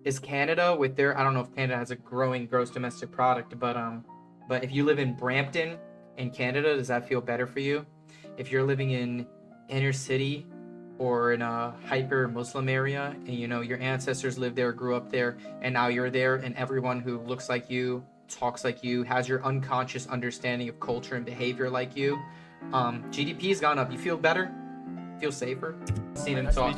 Is Canada with their, I don't know if Canada has a growing gross domestic product, but if you live in Brampton in Canada, does that feel better for you? If you're living in inner city or in a hyper Muslim area, and you know your ancestors lived there, grew up there, and now you're there, and everyone who looks like you, talks like you, has your unconscious understanding of culture and behavior like you, GDP's gone up. You feel better? Feel safer? Seen him talk.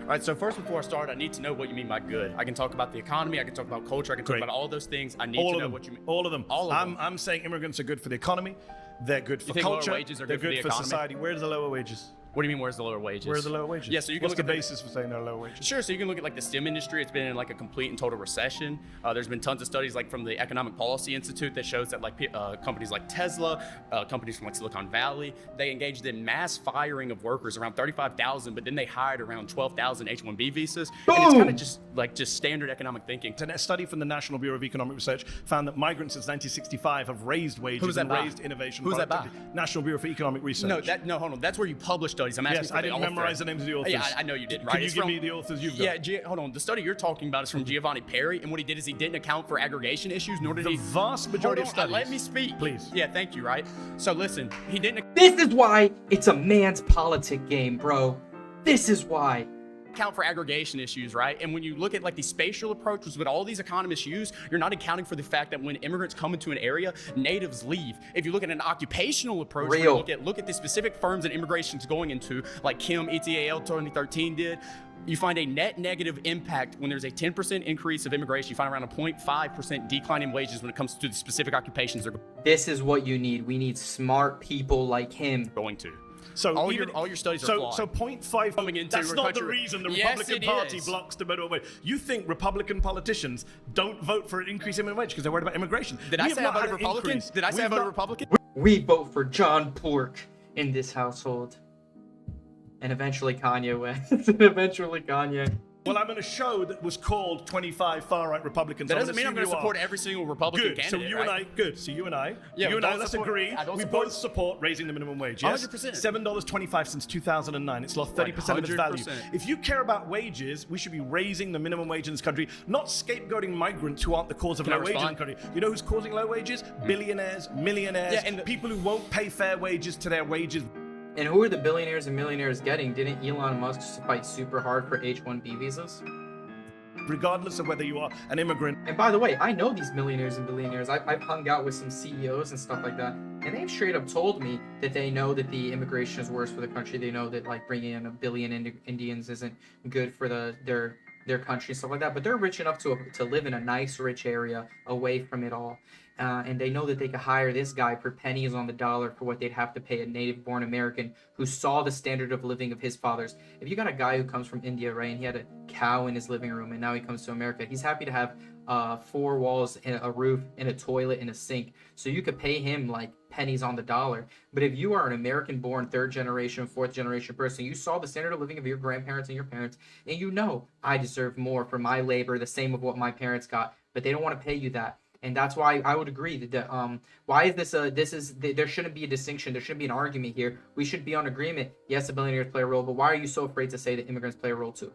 All right, so first, before I start, I need to know what you mean by good. I can talk about the economy, I can talk about culture, I can talk about all those things. I need to know what you mean. All of them. All of them. I'm saying immigrants are good for the economy. They're good for think lower culture. wages are they're good for the for economy? society. Where's the lower wages? What do you mean, where's the lower wages? Where are the lower wages? Yeah, so you can What's look the at basis for saying there are lower wages? Sure, so you can look at like the STEM industry. It's been in like a complete and total recession. There's been tons of studies like from the Economic Policy Institute that shows that like companies like Tesla, companies from like Silicon Valley, they engaged in mass firing of workers, around 35,000, but then they hired around 12,000 H-1B visas. Boom! And it's kind of just standard economic thinking. A study from the National Bureau of Economic Research found that migrants since 1965 have raised wages Who's that and by? raised innovation. Who's that by? National Bureau for Economic Research. No, hold on. That's where you publish studies. I'm asking Yes, for I the didn't author. memorize the names of the authors. Yeah, I know you did. Right? Can you It's give from- me the authors you've got? Yeah, hold on. The study you're talking about is from Giovanni Perry, and what he did is he didn't account for aggregation issues, nor did The he. vast majority of Hold on, studies. let me speak, Please. Yeah, thank you. Right. So listen, he didn't This is why it's a man's politic game, bro. This is why. account for aggregation issues, right? And when you look at like the spatial approach, which is what all these economists use, you're not accounting for the fact that when immigrants come into an area, natives leave. If you look at an occupational approach, where you look at the specific firms that immigration's going into, like Kim ETAL 2013 did, you find a net negative impact when there's a 10% increase of immigration. You find around a 0.5% decline in wages when it comes to the specific occupations they're This is what you need. We need smart people like him. going to. So all even, your studies are so, flawed. So 0.5 Coming into that's a not the country- reason the Yes, Republican it Party is. blocks the minimum wage. You think Republican politicians don't vote for an increase in minimum wage because they're worried about immigration. Did We I have say I not had voted an Republican? increase. Did I say I We've voted not- Republican? We vote for John Pork in this household. And eventually Kanye West. And eventually Kanye. Well, I'm in a show that was called 25 Far-Right Republicans. That I'm doesn't mean I'm assume going to you support are. every single Republican Good. candidate. So you right? and I, good. So you and I, Yeah, you but and I, don't let's support- agree. I don't We support- both support raising the minimum wage. Yes, 100%. $7.25 since 2009. It's lost 30% of its value. 100%. If you care about wages, we should be raising the minimum wage in this country, not scapegoating migrants who aren't the cause of Can I low wages in the respond? country. You know who's causing low wages? Billionaires, millionaires, Yeah, and the- people who won't pay fair wages to their wages. And who are the billionaires and millionaires getting? Didn't Elon Musk fight super hard for H-1B visas? Regardless of whether you are an immigrant. And by the way, I know these millionaires and billionaires. I've hung out with some CEOs and stuff like that. And they've straight up told me that they know that the immigration is worse for the country. They know that like bringing in a billion Indians isn't good for their country and stuff like that. But they're rich enough to live in a nice, rich area away from it all. And they know that they could hire this guy for pennies on the dollar for what they'd have to pay a native-born American who saw the standard of living of his fathers. If you got a guy who comes from India, right, and he had a cow in his living room, and now he comes to America, he's happy to have 4 walls, and a roof, and a toilet, and a sink. So you could pay him like pennies on the dollar. But if you are an American-born 3rd generation, 4th generation person, you saw the standard of living of your grandparents and your parents, and you know I deserve more for my labor, the same of what my parents got, but they don't want to pay you that. And that's why I would agree that why is there shouldn't be a distinction. There shouldn't be an argument here. We should be on agreement. Yes, the billionaires play a role, but why are you so afraid to say that immigrants play a role too?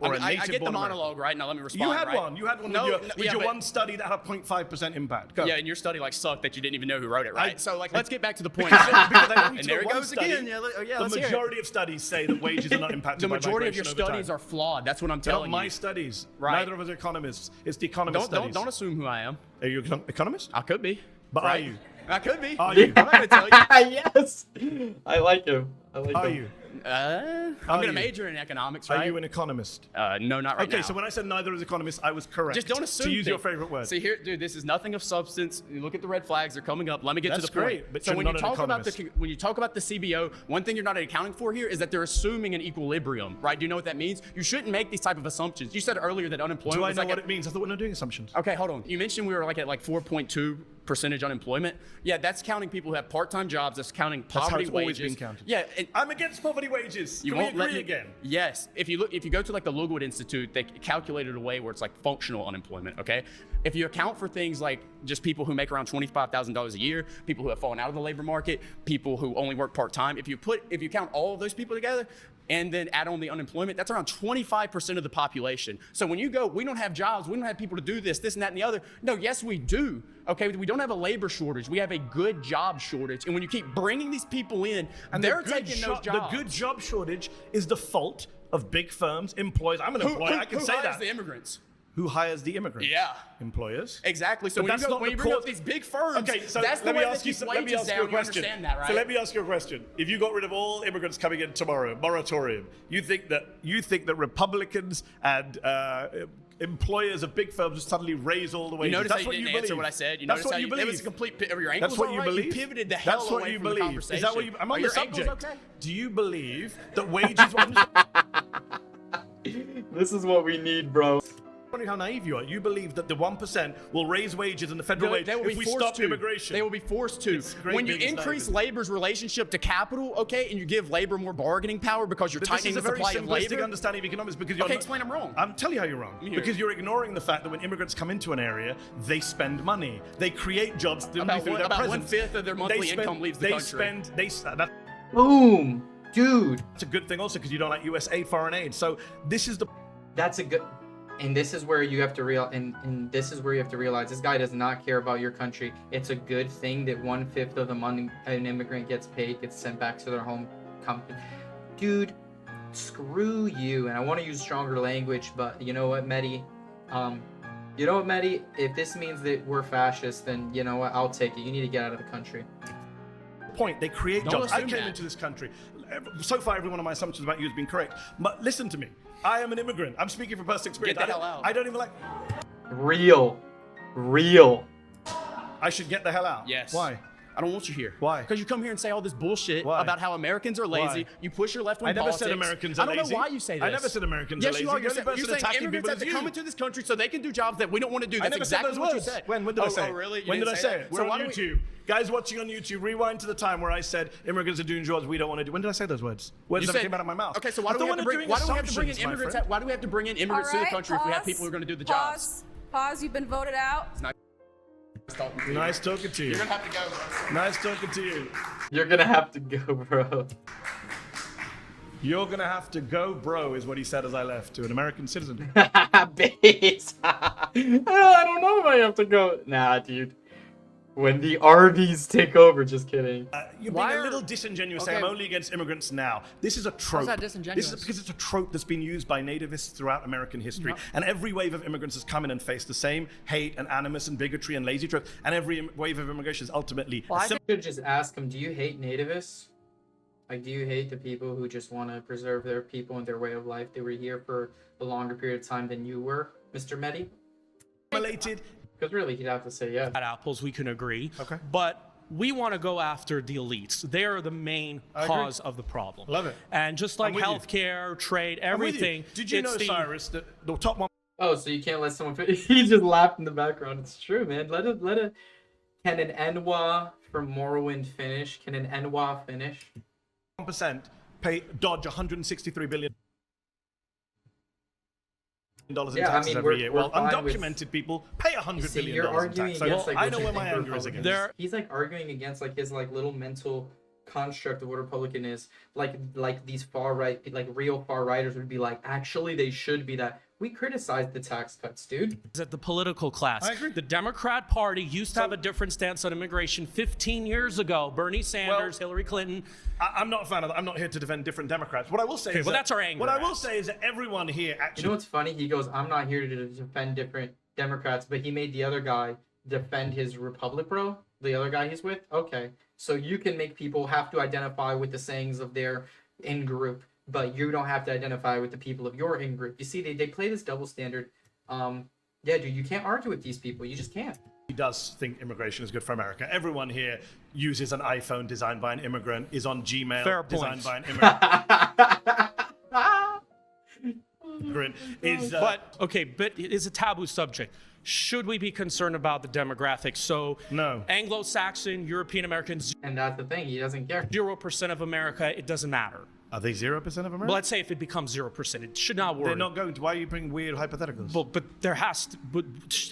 I mean, I get the monologue, right? Now let me respond. You had right? one. You had one No, with yeah, your but- one study that had 0.5% impact. Go. Yeah, and your study like sucked that you didn't even know who wrote it, right? So like, let's get back to the point. Because I only And took there it one goes study. again. Yeah, the let's hear it. majority of studies say that wages are not impacted The by majority of your migration over studies time. are flawed. That's what I'm They're not telling my you. studies. Right. Neither of us are economists. It's the economist studies. Don't assume who I am. Are you an economist? I could be. But right? are you? I could be. Are you? I'm not gonna tell you. Yes, I like him. I like Are him. you? I'm gonna major in economics, right? Are you an economist? No, not right now. Okay, so when I said neither is economist, I was correct. Just don't assume. To use your things. favorite word. See here, dude. This is nothing of substance. You look at the red flags; they're coming up. Let me get That's to the point. great, but so you're when you not an talk about economist. when you talk about the CBO, one thing you're not accounting for here is that they're assuming an equilibrium, right? Do you know what that means? You shouldn't make these type of assumptions. You said earlier that unemployment Do I was know like what it means? I thought we're not doing assumptions. Okay, hold on. You mentioned we were like at like 4.2% unemployment. Yeah, that's counting people who have part-time jobs. That's counting That's how poverty it's always wages. been counted. Yeah, and I'm against poverty wages. you Can we won't let agree me again? Yes. If you go to like the Lookwood Institute, they calculated a way where it's like functional unemployment. Okay. If you account for things like just people who make around $25,000 a year, people who have fallen out of the labor market, people who only work part time, if you count all of those people together, and then add on the unemployment, that's around 25% of the population. So when you go, we don't have jobs, we don't have people to do this, and that, and the other. No, yes, we do. Okay, we don't have a labor shortage. We have a good job shortage. And when you keep bringing these people in, and they're taking those jobs. The good job shortage is the fault of big firms, employers. I'm an employer, I can say that. Who hires the immigrants? Who hires the immigrants? Yeah. Employers. Exactly. So when you bring up these big firms, okay, so that's the let me way ask they you. keep Let me wages ask you down. a You question. understand that, right? So let me ask you a question. If you got rid of all immigrants coming in tomorrow, moratorium, you think that Republicans and employers of big firms would suddenly raise all the wages? You notice That's how what you you didn't answer believe. what I said. You That's notice what how you it believe. was a complete. Are your ankles That's what all you right? believe. You pivoted the hell That's what away you from the believe. conversation. Is that what you? I'm on Are the your ankles subject. okay? Do you believe that wages? This is what we need, bro. I'm wondering how naive you are. You believe that the 1% will raise wages in the federal wage if we stop immigration. They will be forced to. When you increase labor's relationship to capital, okay, and you give labor more bargaining power because you're tightening the supply of labor. This is a very simplistic understanding of economics because you're explain I'm wrong. I'm telling you how you're wrong. Because you're ignoring the fact that when immigrants come into an area, they spend money. They create jobs through their presence. About 1/5 of their monthly income leaves the country. Boom, dude. That's a good thing also because you don't like US aid, foreign aid. So this is the. That's a good. And this is where you have to this is where you have to realize this guy does not care about your country. It's a good thing that 1/5 of the money an immigrant gets paid gets sent back to their home company. Dude, screw you. And I want to use stronger language, but you know what, Mehdi? If this means that we're fascists, then you know what? I'll take it. You need to get out of the country. Point. They create jobs. I came that. into this country. So far, every one of my assumptions about you has been correct. But listen to me. I am an immigrant. I'm speaking from personal experience. Get the hell out. I don't even like. Real. I should get the hell out. Yes. Why? I don't want you here. Why? Because you come here and say all this bullshit Why? about how Americans are lazy. Why? You push your left-wing I never politics. said Americans are I don't lazy. know why you say this. I never said Americans yes, are lazy. You are. The only person You're saying attacking immigrants people have to is come you. into this country so they can do jobs that we don't want to do. I That's never exactly said what those you words. said. When did I say it? Oh, really? When did I say it? We're on why don't YouTube. Guys watching on YouTube, rewind to the time where I said immigrants are doing jobs we don't want to do. When did I say those words? Words that came out of my mouth. Okay, so why do we have to bring in immigrants? Why do we have to bring in immigrants to the country if we have people who are going to do the jobs? Pause. You've been voted out. Nice talking to you. You're gonna have to go, bro. Nice talking to you. You're gonna have to go, bro. You're gonna have to go, bro, is what he said as I left to an American citizen. Base. I don't know if I have to go. Nah, dude. When the Arby's take over, just kidding. You're being a little disingenuous saying I'm only against immigrants now. This is a trope. How's that disingenuous? This is because it's a trope that's been used by nativists throughout American history. No. And every wave of immigrants has come in and faced the same hate and animus and bigotry and lazy trope. And every wave of immigration is ultimately... Well, I should just ask him, do you hate nativists? Like, do you hate the people who just want to preserve their people and their way of life? They were here for a longer period of time than you were, Mr. Mehdi? Related. Because really, he'd have to say yes. At Apples, we can agree. Okay. But we want to go after the elites. They are the main cause of the problem. Love it. And just like healthcare, trade, everything. Did you know, Cyrus, that the top one... Oh, so you can't let someone finish? He just laughed in the background. It's true, man. Can an Enwa from Morrowind finish? Can an Enwa finish? 1% dodge $163 billion in taxes every year. Well, undocumented people pay $100 billion you're arguing in tax. against, So like, I what know you where my think anger is against. He's like arguing against like his like little mental construct of what a Republican is. Like these far right, like real far righters would be like, actually they should be that. We criticize the tax cuts, dude. Is at the political class. I agree. The Democrat Party used to have a different stance on immigration 15 years ago. Bernie Sanders, Hillary Clinton. I'm not a fan of that. I'm not here to defend different Democrats. What I will say is that's our anger. What I will say is that everyone here actually... You know what's funny? He goes, I'm not here to defend different Democrats, but he made the other guy defend his Republic, bro. The other guy he's with? Okay. So you can make people have to identify with the sayings of their in-group, but you don't have to identify with the people of your in-group. You see, they play this double standard. Yeah, dude, you can't argue with these people. You just can't. He does think immigration is good for America. Everyone here uses an iPhone designed by an immigrant, is on Gmail designed by an immigrant. But it is a taboo subject. Should we be concerned about the demographics? So no. Anglo-Saxon, European Americans. And that's the thing. He doesn't care. 0% of America, it doesn't matter. Are they 0% of America? But let's say if it becomes 0%, it should not worry. They're not going to. Why are you bringing weird hypotheticals? Well, but there has to. But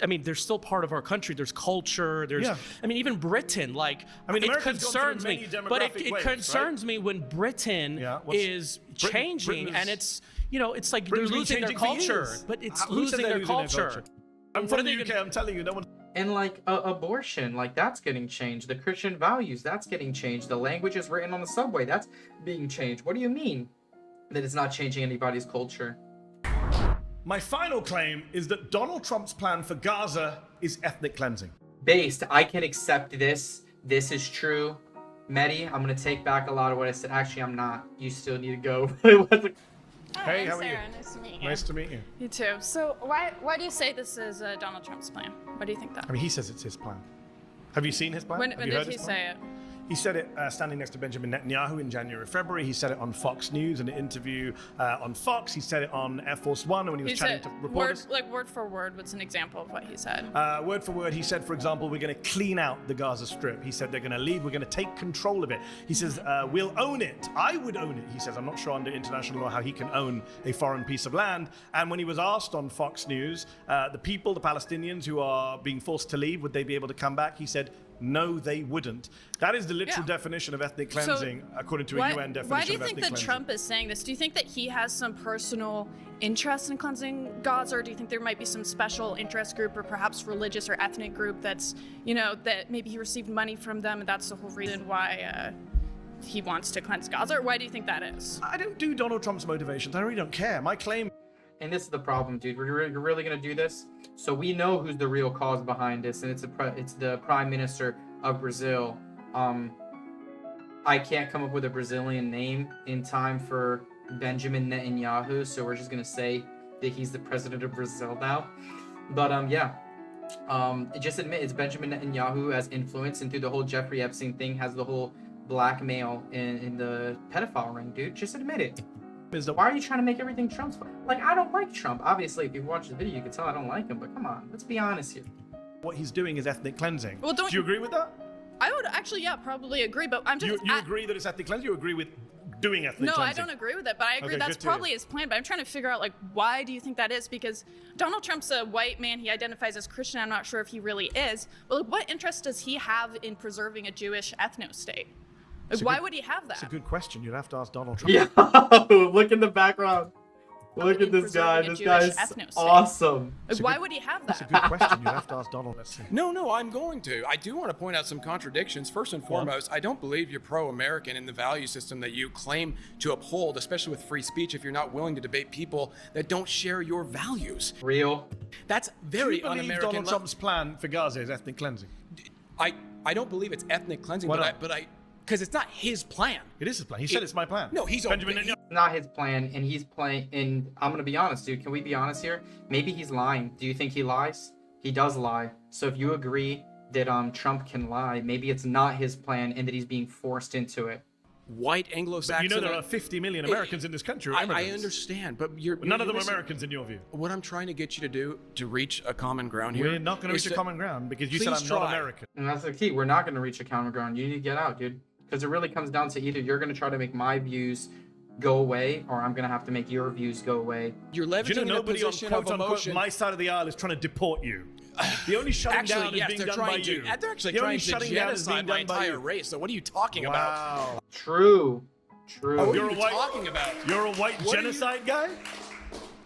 I mean, they're still part of our country. There's culture. There's. Yeah. I mean, even Britain. Like, I mean, it America's gone through concerns many me. demographic But it waves, concerns me when Britain is changing, Britain and it's it's like Britain's they're been losing their changing for culture. years. But it's Who said losing they're their losing their culture. culture? I'm from the UK. I'm telling you, no one. And like abortion, like that's getting changed. The Christian values, that's getting changed. The languages written on the subway, that's being changed. What do you mean that it's not changing anybody's culture? My final claim is that Donald Trump's plan for Gaza is ethnic cleansing. Based, I can accept this. This is true. Mehdi, I'm gonna take back a lot of what I said. Actually, I'm not. You still need to go. Hey, how are you? Sarah, nice to meet you. Nice to meet you. You too. So why do you say this is Donald Trump's plan? Why do you think that? I mean, he says it's his plan. Have you seen his plan? When Have you did heard he his plan? say it? He said it standing next to Benjamin Netanyahu in January, February. He said it on Fox News in an interview on Fox. He said it on Air Force One when he was chatting to reporters. Word for word, what's an example of what he said? Word for word, he said, for example, we're going to clean out the Gaza Strip. He said they're going to leave. We're going to take control of it. He says, we'll own it. I would own it. He says, I'm not sure under international law how he can own a foreign piece of land. And when he was asked on Fox News, the people, the Palestinians who are being forced to leave, would they be able to come back? He said, no, they wouldn't. That is the literal definition of ethnic cleansing, according to a UN definition of ethnic cleansing. Why do you think that Trump is saying this? Do you think that he has some personal interest in cleansing Gaza, or do you think there might be some special interest group or perhaps religious or ethnic group that's, that maybe he received money from them and that's the whole reason why he wants to cleanse Gaza? Or why do you think that is? I don't do Donald Trump's motivations. I really don't care. My claim... And this is the problem, dude. You're really gonna do this? So we know who's the real cause behind this, and it's the Prime Minister of Brazil. I can't come up with a Brazilian name in time for Benjamin Netanyahu, so we're just gonna say that he's the president of Brazil now. But just admit it's Benjamin Netanyahu who has influence, and through the whole Jeffrey Epstein thing, has the whole blackmail in the pedophile ring, dude. Just admit it. Why are you trying to make everything Trump's fault? Like, I don't like Trump. Obviously, if you watch the video, you can tell I don't like him. But come on, let's be honest here. What he's doing is ethnic cleansing. Well, do you agree with that? I would actually, probably agree. But I'm just. You agree that it's ethnic cleansing? You agree with doing ethnic cleansing? No, I don't agree with it. But I agree that's probably his plan. But I'm trying to figure out, why do you think that is? Because Donald Trump's a white man. He identifies as Christian. I'm not sure if he really is. But what interest does he have in preserving a Jewish ethno-state? Why would he have that? It's a good question. You'd have to ask Donald Trump. Yeah, look in the background. Look at this guy. This guy's awesome. Why would he have that? That's a good question. You'd have to ask Donald. No, I'm going to. I do want to point out some contradictions. First and foremost, I don't believe you're pro-American in the value system that you claim to uphold, especially with free speech, if you're not willing to debate people that don't share your values. Real. That's very un-American. Do you believe Donald Trump's plan for Gaza is ethnic cleansing? I don't believe it's ethnic cleansing, Why but I because it's not his plan. It is his plan. He said it's my plan. No, he's Benjamin Netanyahu. Not his plan, and he's playing. And I'm gonna be honest, dude. Can we be honest here? Maybe he's lying. Do you think he lies? He does lie. So if you agree that Trump can lie, maybe it's not his plan, and that he's being forced into it. White Anglo-Saxon. But there are 50 million Americans in this country. I understand, but none of them are Americans in your view. What I'm trying to get you to do to reach a common ground here. We're not going to reach a common ground because you said I'm not American. And that's the key. We're not going to reach a common ground. You need to get out, dude. Because it really comes down to either you're going to try to make my views go away, or I'm going to have to make your views go away. You're leveraging nobody a on position quote of unquote emotion. my side of the aisle is trying to deport you. The only shutting down is being done by you. They're actually trying to genocide my entire race. So what are you talking about? True. What you're are you talking about? You're a white genocide guy?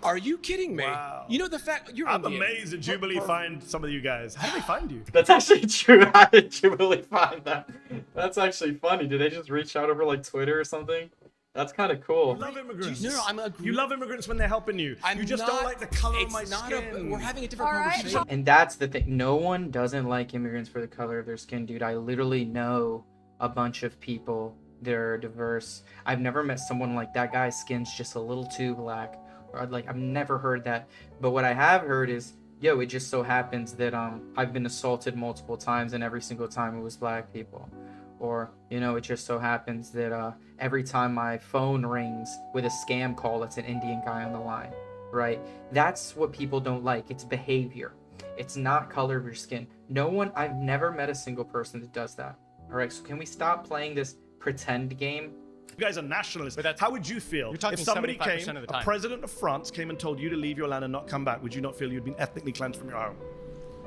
Are you kidding me? Wow. You know the fact you're. I'm amazed that Jubilee find some of you guys. How do they find you? That's actually true. How did Jubilee find that? That's actually funny. Did they just reach out over Twitter or something? That's kind of cool. You love immigrants. No, you love immigrants when they're helping you. You just don't like the color of my skin. We're having a different conversation. And that's the thing. No one doesn't like immigrants for the color of their skin, dude. I literally know a bunch of people that are diverse. I've never met someone like that guy's skin's just a little too black. Or I've never heard that. But what I have heard is, it just so happens that I've been assaulted multiple times, and every single time it was black people. Or, it just so happens that every time my phone rings with a scam call, it's an Indian guy on the line, right? That's what people don't like. It's behavior. It's not color of your skin. I've never met a single person that does that. All right, so can we stop playing this pretend game? You guys are nationalists. How would you feel talking if somebody 75% came, of the a time. president of France came and told you to leave your land and not come back? Would you not feel you'd been ethnically cleansed from your home?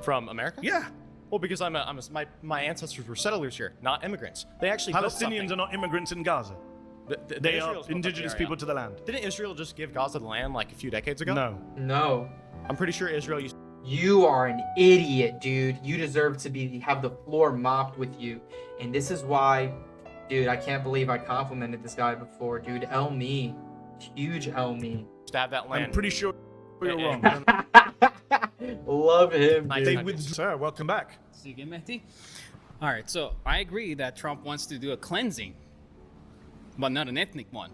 From America? Yeah. Well, because my ancestors were settlers here, not immigrants. They actually built Palestinians something. are not immigrants in Gaza. They are Israel's built up indigenous the people area. to the land. Didn't Israel just give Gaza the land like a few decades ago? No. No. I'm pretty sure Israel used. You are an idiot, dude. You deserve to have the floor mopped with you. And this is why, dude, I can't believe I complimented this guy before. Dude, El Me. Huge El Me. Stab that land. I'm pretty sure you're wrong. Love him, dude. Sir, welcome back. Sige, Mehdi. All right, so I agree that Trump wants to do a cleansing, but not an ethnic one,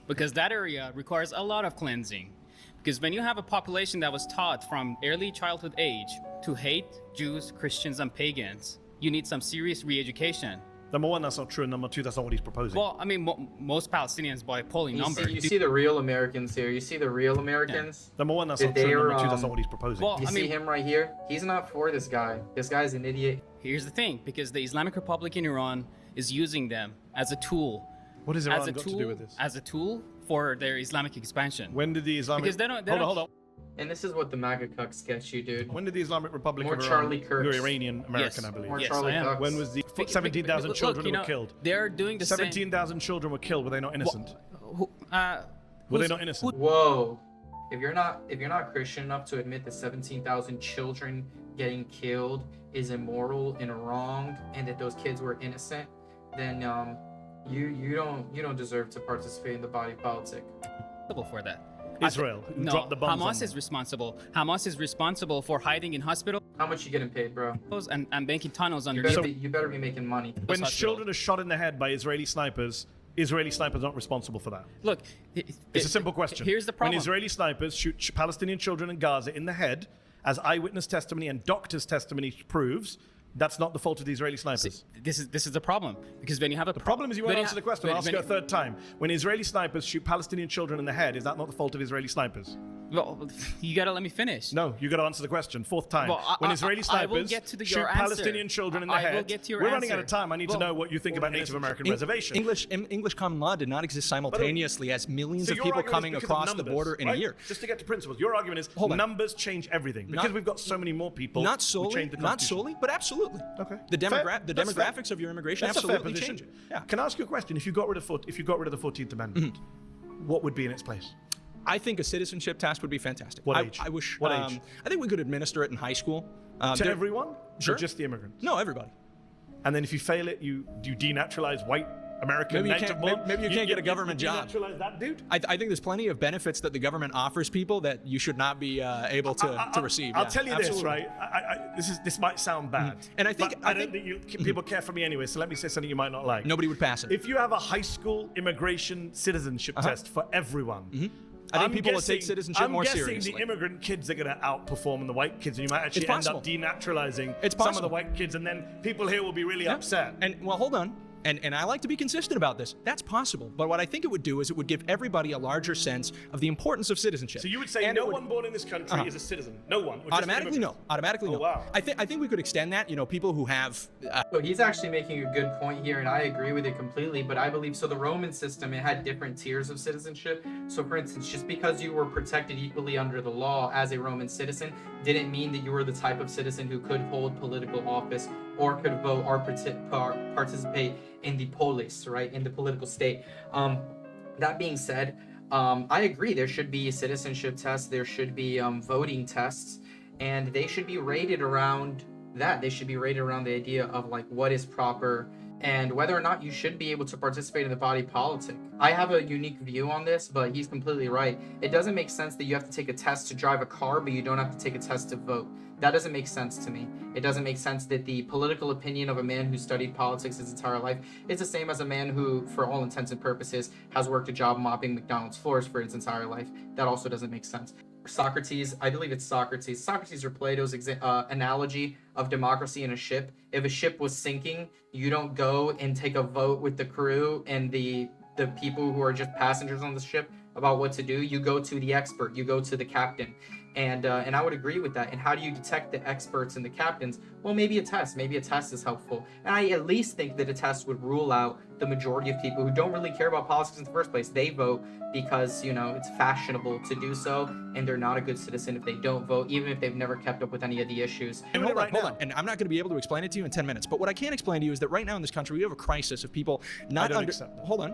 because that area requires a lot of cleansing. Because when you have a population that was taught from early childhood age to hate Jews, Christians, and pagans, you need some serious re-education. Number one, that's not true. And number two, that's not what he's proposing. Well, I mean, most Palestinians, by polling number. You see the real Americans here. You see the real Americans. Number one, that's not true. Number two, that's not what he's proposing. Well, You see him right here? He's not for this guy. This guy's an idiot. Here's the thing, because the Islamic Republic in Iran is using them as a tool. What has Iran got to do with this? As a tool for their Islamic expansion. When did the Islamic... Because they don't. Hold on. And this is what the MAGA cucks get you, dude. When did the Islamic Republic More of Iran... Charlie Kirks. You're Iranian American, Yes. I believe. More Yes, Charlie I am. Kirks. When was the... Look, 17,000 look, children you who know, were killed. They're doing the same. 17,000 children were killed. Were they not innocent? Were they not innocent? Whoa. If you're not Christian enough to admit that 17,000 children getting killed is immoral and wrong, and that those kids were innocent, then you don't deserve to participate in the body politic. For that. Israel, who No, dropped the bombs on Hamas them. is responsible. Hamas is responsible for hiding in hospitals How much you getting paid, bro? and making tunnels You underneath. better be making money. When hospital. children are shot in the head by Israeli snipers aren't responsible for that. Look, It's a simple question. Here's the problem. When Israeli snipers shoot Palestinian children in Gaza in the head, as eyewitness testimony and doctors' testimony proves, that's not the fault of the Israeli snipers. This is the problem, because when you have a The problem is you won't answer the question. I'll ask you a third time. When Israeli snipers shoot Palestinian children in the head, is that not the fault of Israeli snipers? Well, you gotta let me finish. No, you got to answer the question. Fourth time. Well, when Israeli I will snipers get to shoot your answer. Palestinian children in the I will head, get to your we're running out of answer. time. I need to know what you think about Native American reservations. English common law did not exist simultaneously as millions So of your people argument is coming because of across the numbers, border in right? a year. Just to get to principles, your argument is Hold on. numbers change everything because we've got so many more people. Not who solely, change the not Constitution. solely, but absolutely. Okay. The Fair. That's fair. demographics of your immigration That's a fair absolutely position. change it. Yeah. Can I ask you a question? If you got rid of the 14th Amendment, what would be in its place? I think a citizenship test would be fantastic. What I- age? I wish. What age? I think we could administer it in high school. To there- everyone? Sure. Or just the immigrants? No, everybody. And then if you fail it, you denaturalize white American Maybe you native can't. born? Maybe you can't get a government job. Denaturalize that dude? I think there's plenty of benefits that the government offers people that you should not be able to receive. I'll Yeah, tell you absolutely. this, right? This might sound bad, And I think- but I don't think people care for me anyway. So let me say something you might not like. Nobody would pass it. If you have a high school immigration citizenship test for everyone, I think people will take citizenship more I'm seriously. guessing the immigrant kids are going to outperform the white kids, and you might actually It's end possible. up denaturalizing It's some of possible. the white kids, and then people here will be really upset. And well, hold on. And I like to be consistent about this. That's possible. But what I think it would do is it would give everybody a larger sense of the importance of citizenship. So you would say And no it would- one born in this country is a citizen? No one? Or just Automatically no. immigrants? Automatically no. Oh, wow. I think we could extend that. You know, people who have. So he's actually making a good point here, and I agree with it completely. But I believe so. The Roman system, it had different tiers of citizenship. So, for instance, just because you were protected equally under the law as a Roman citizen, didn't mean that you were the type of citizen who could hold political office or could vote or participate in the polis, right, in the political state. That being said, I agree. There should be citizenship tests. There should be voting tests, and they should be rated around that. They should be rated around the idea of like what is proper and whether or not you should be able to participate in the body politic. I have a unique view on this, but he's completely right. It doesn't make sense that you have to take a test to drive a car, but you don't have to take a test to vote. That doesn't make sense to me. It doesn't make sense that the political opinion of a man who studied politics his entire life is the same as a man who, for all intents and purposes, has worked a job mopping McDonald's floors for his entire life. That also doesn't make sense. Socrates, I believe it's Socrates. Socrates or Plato's analogy of democracy in a ship. If a ship was sinking, you don't go and take a vote with the crew and the people who are just passengers on the ship about what to do. You go to the expert. You go to the captain. And I would agree with that. And how do you detect the experts and the captains? Well, maybe a test. Maybe a test is helpful. And I at least think that a test would rule out the majority of people who don't really care about politics in the first place. They vote because, you know, it's fashionable to do so, and they're not a good citizen if they don't vote, even if they've never kept up with any of the issues. And hold on. And I'm not going to be able to explain it to you in 10 minutes. But what I can explain to you is that right now in this country, we have a crisis of people not hold on.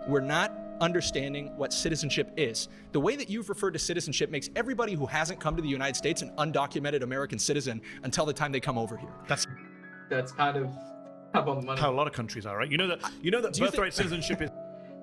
We're not understanding what citizenship is. The way that you've referred to citizenship makes everybody who hasn't come to the United States an undocumented American citizen until the time they come over here. That's kind of up on the money. How a lot of countries are, right? You know that birthright citizenship is.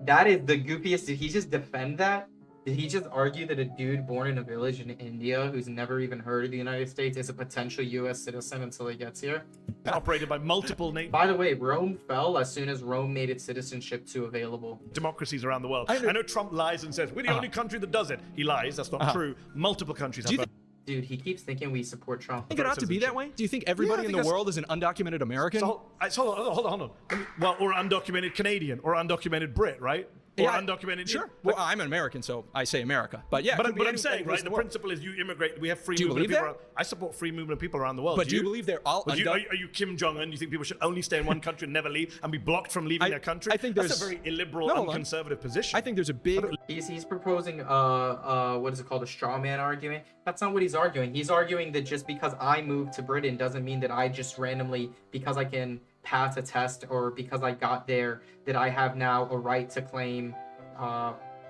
That is the goofiest. Did he just defend that? Did he just argue that a dude born in a village in India who's never even heard of the United States is a potential U.S. citizen until he gets here? Operated by multiple nations. By the way, Rome fell as soon as Rome made its citizenship available. Democracies around the world. I know Trump lies and says, we're the only country that does it. He lies. That's not true. Multiple countries have. Dude, he keeps thinking we support Trump. Do you think it ought to be that way? Do you think everybody in the world is an undocumented American? Hold on. Well, or undocumented Canadian, or undocumented Brit, right? Or undocumented. Sure. Well, I'm an American, so I say America. But yeah, but I'm saying, right? The principle is you immigrate. We have free movement of people. I support free movement of people around the world. But do you believe they're all? Are you Kim Jong Un? You think people should only stay in one country and never leave and be blocked from leaving their country? I think that's a very illiberal and conservative position. I think there's a big. He's proposing what is it called, a straw man argument? That's not what he's arguing. He's arguing that just because I moved to Britain doesn't mean that I just randomly, because I can pass a test or because I got there, that I have now a right to claim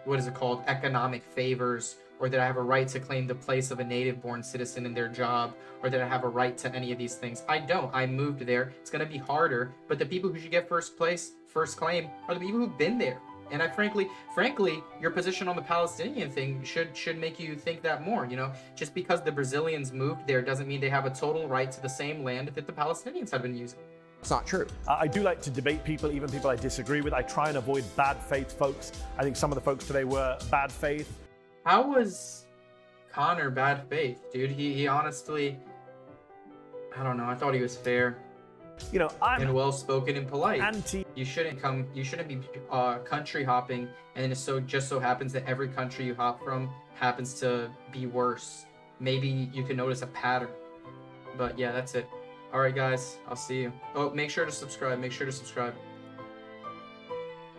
what is it called, economic favors, or that I have a right to claim the place of a native-born citizen in their job, or that I have a right to any of these things. I don't. I moved there. It's going to be harder, but the people who should get first claim are the people who've been there. And I frankly, your position on the Palestinian thing should make you think that more. You know, just because the Brazilians moved there doesn't mean they have a total right to the same land that the Palestinians have been using. It's not true. I do like to debate people, even people I disagree with. I try and avoid bad faith folks. I think some of the folks today were bad faith. How was Connor bad faith, dude? He honestly, I don't know. I thought he was fair. You know, I'm well-spoken and polite. You shouldn't be country hopping, and it just so happens that every country you hop from happens to be worse. Maybe you can notice a pattern. But yeah, that's it. All right, guys, I'll see you. Oh, make sure to subscribe.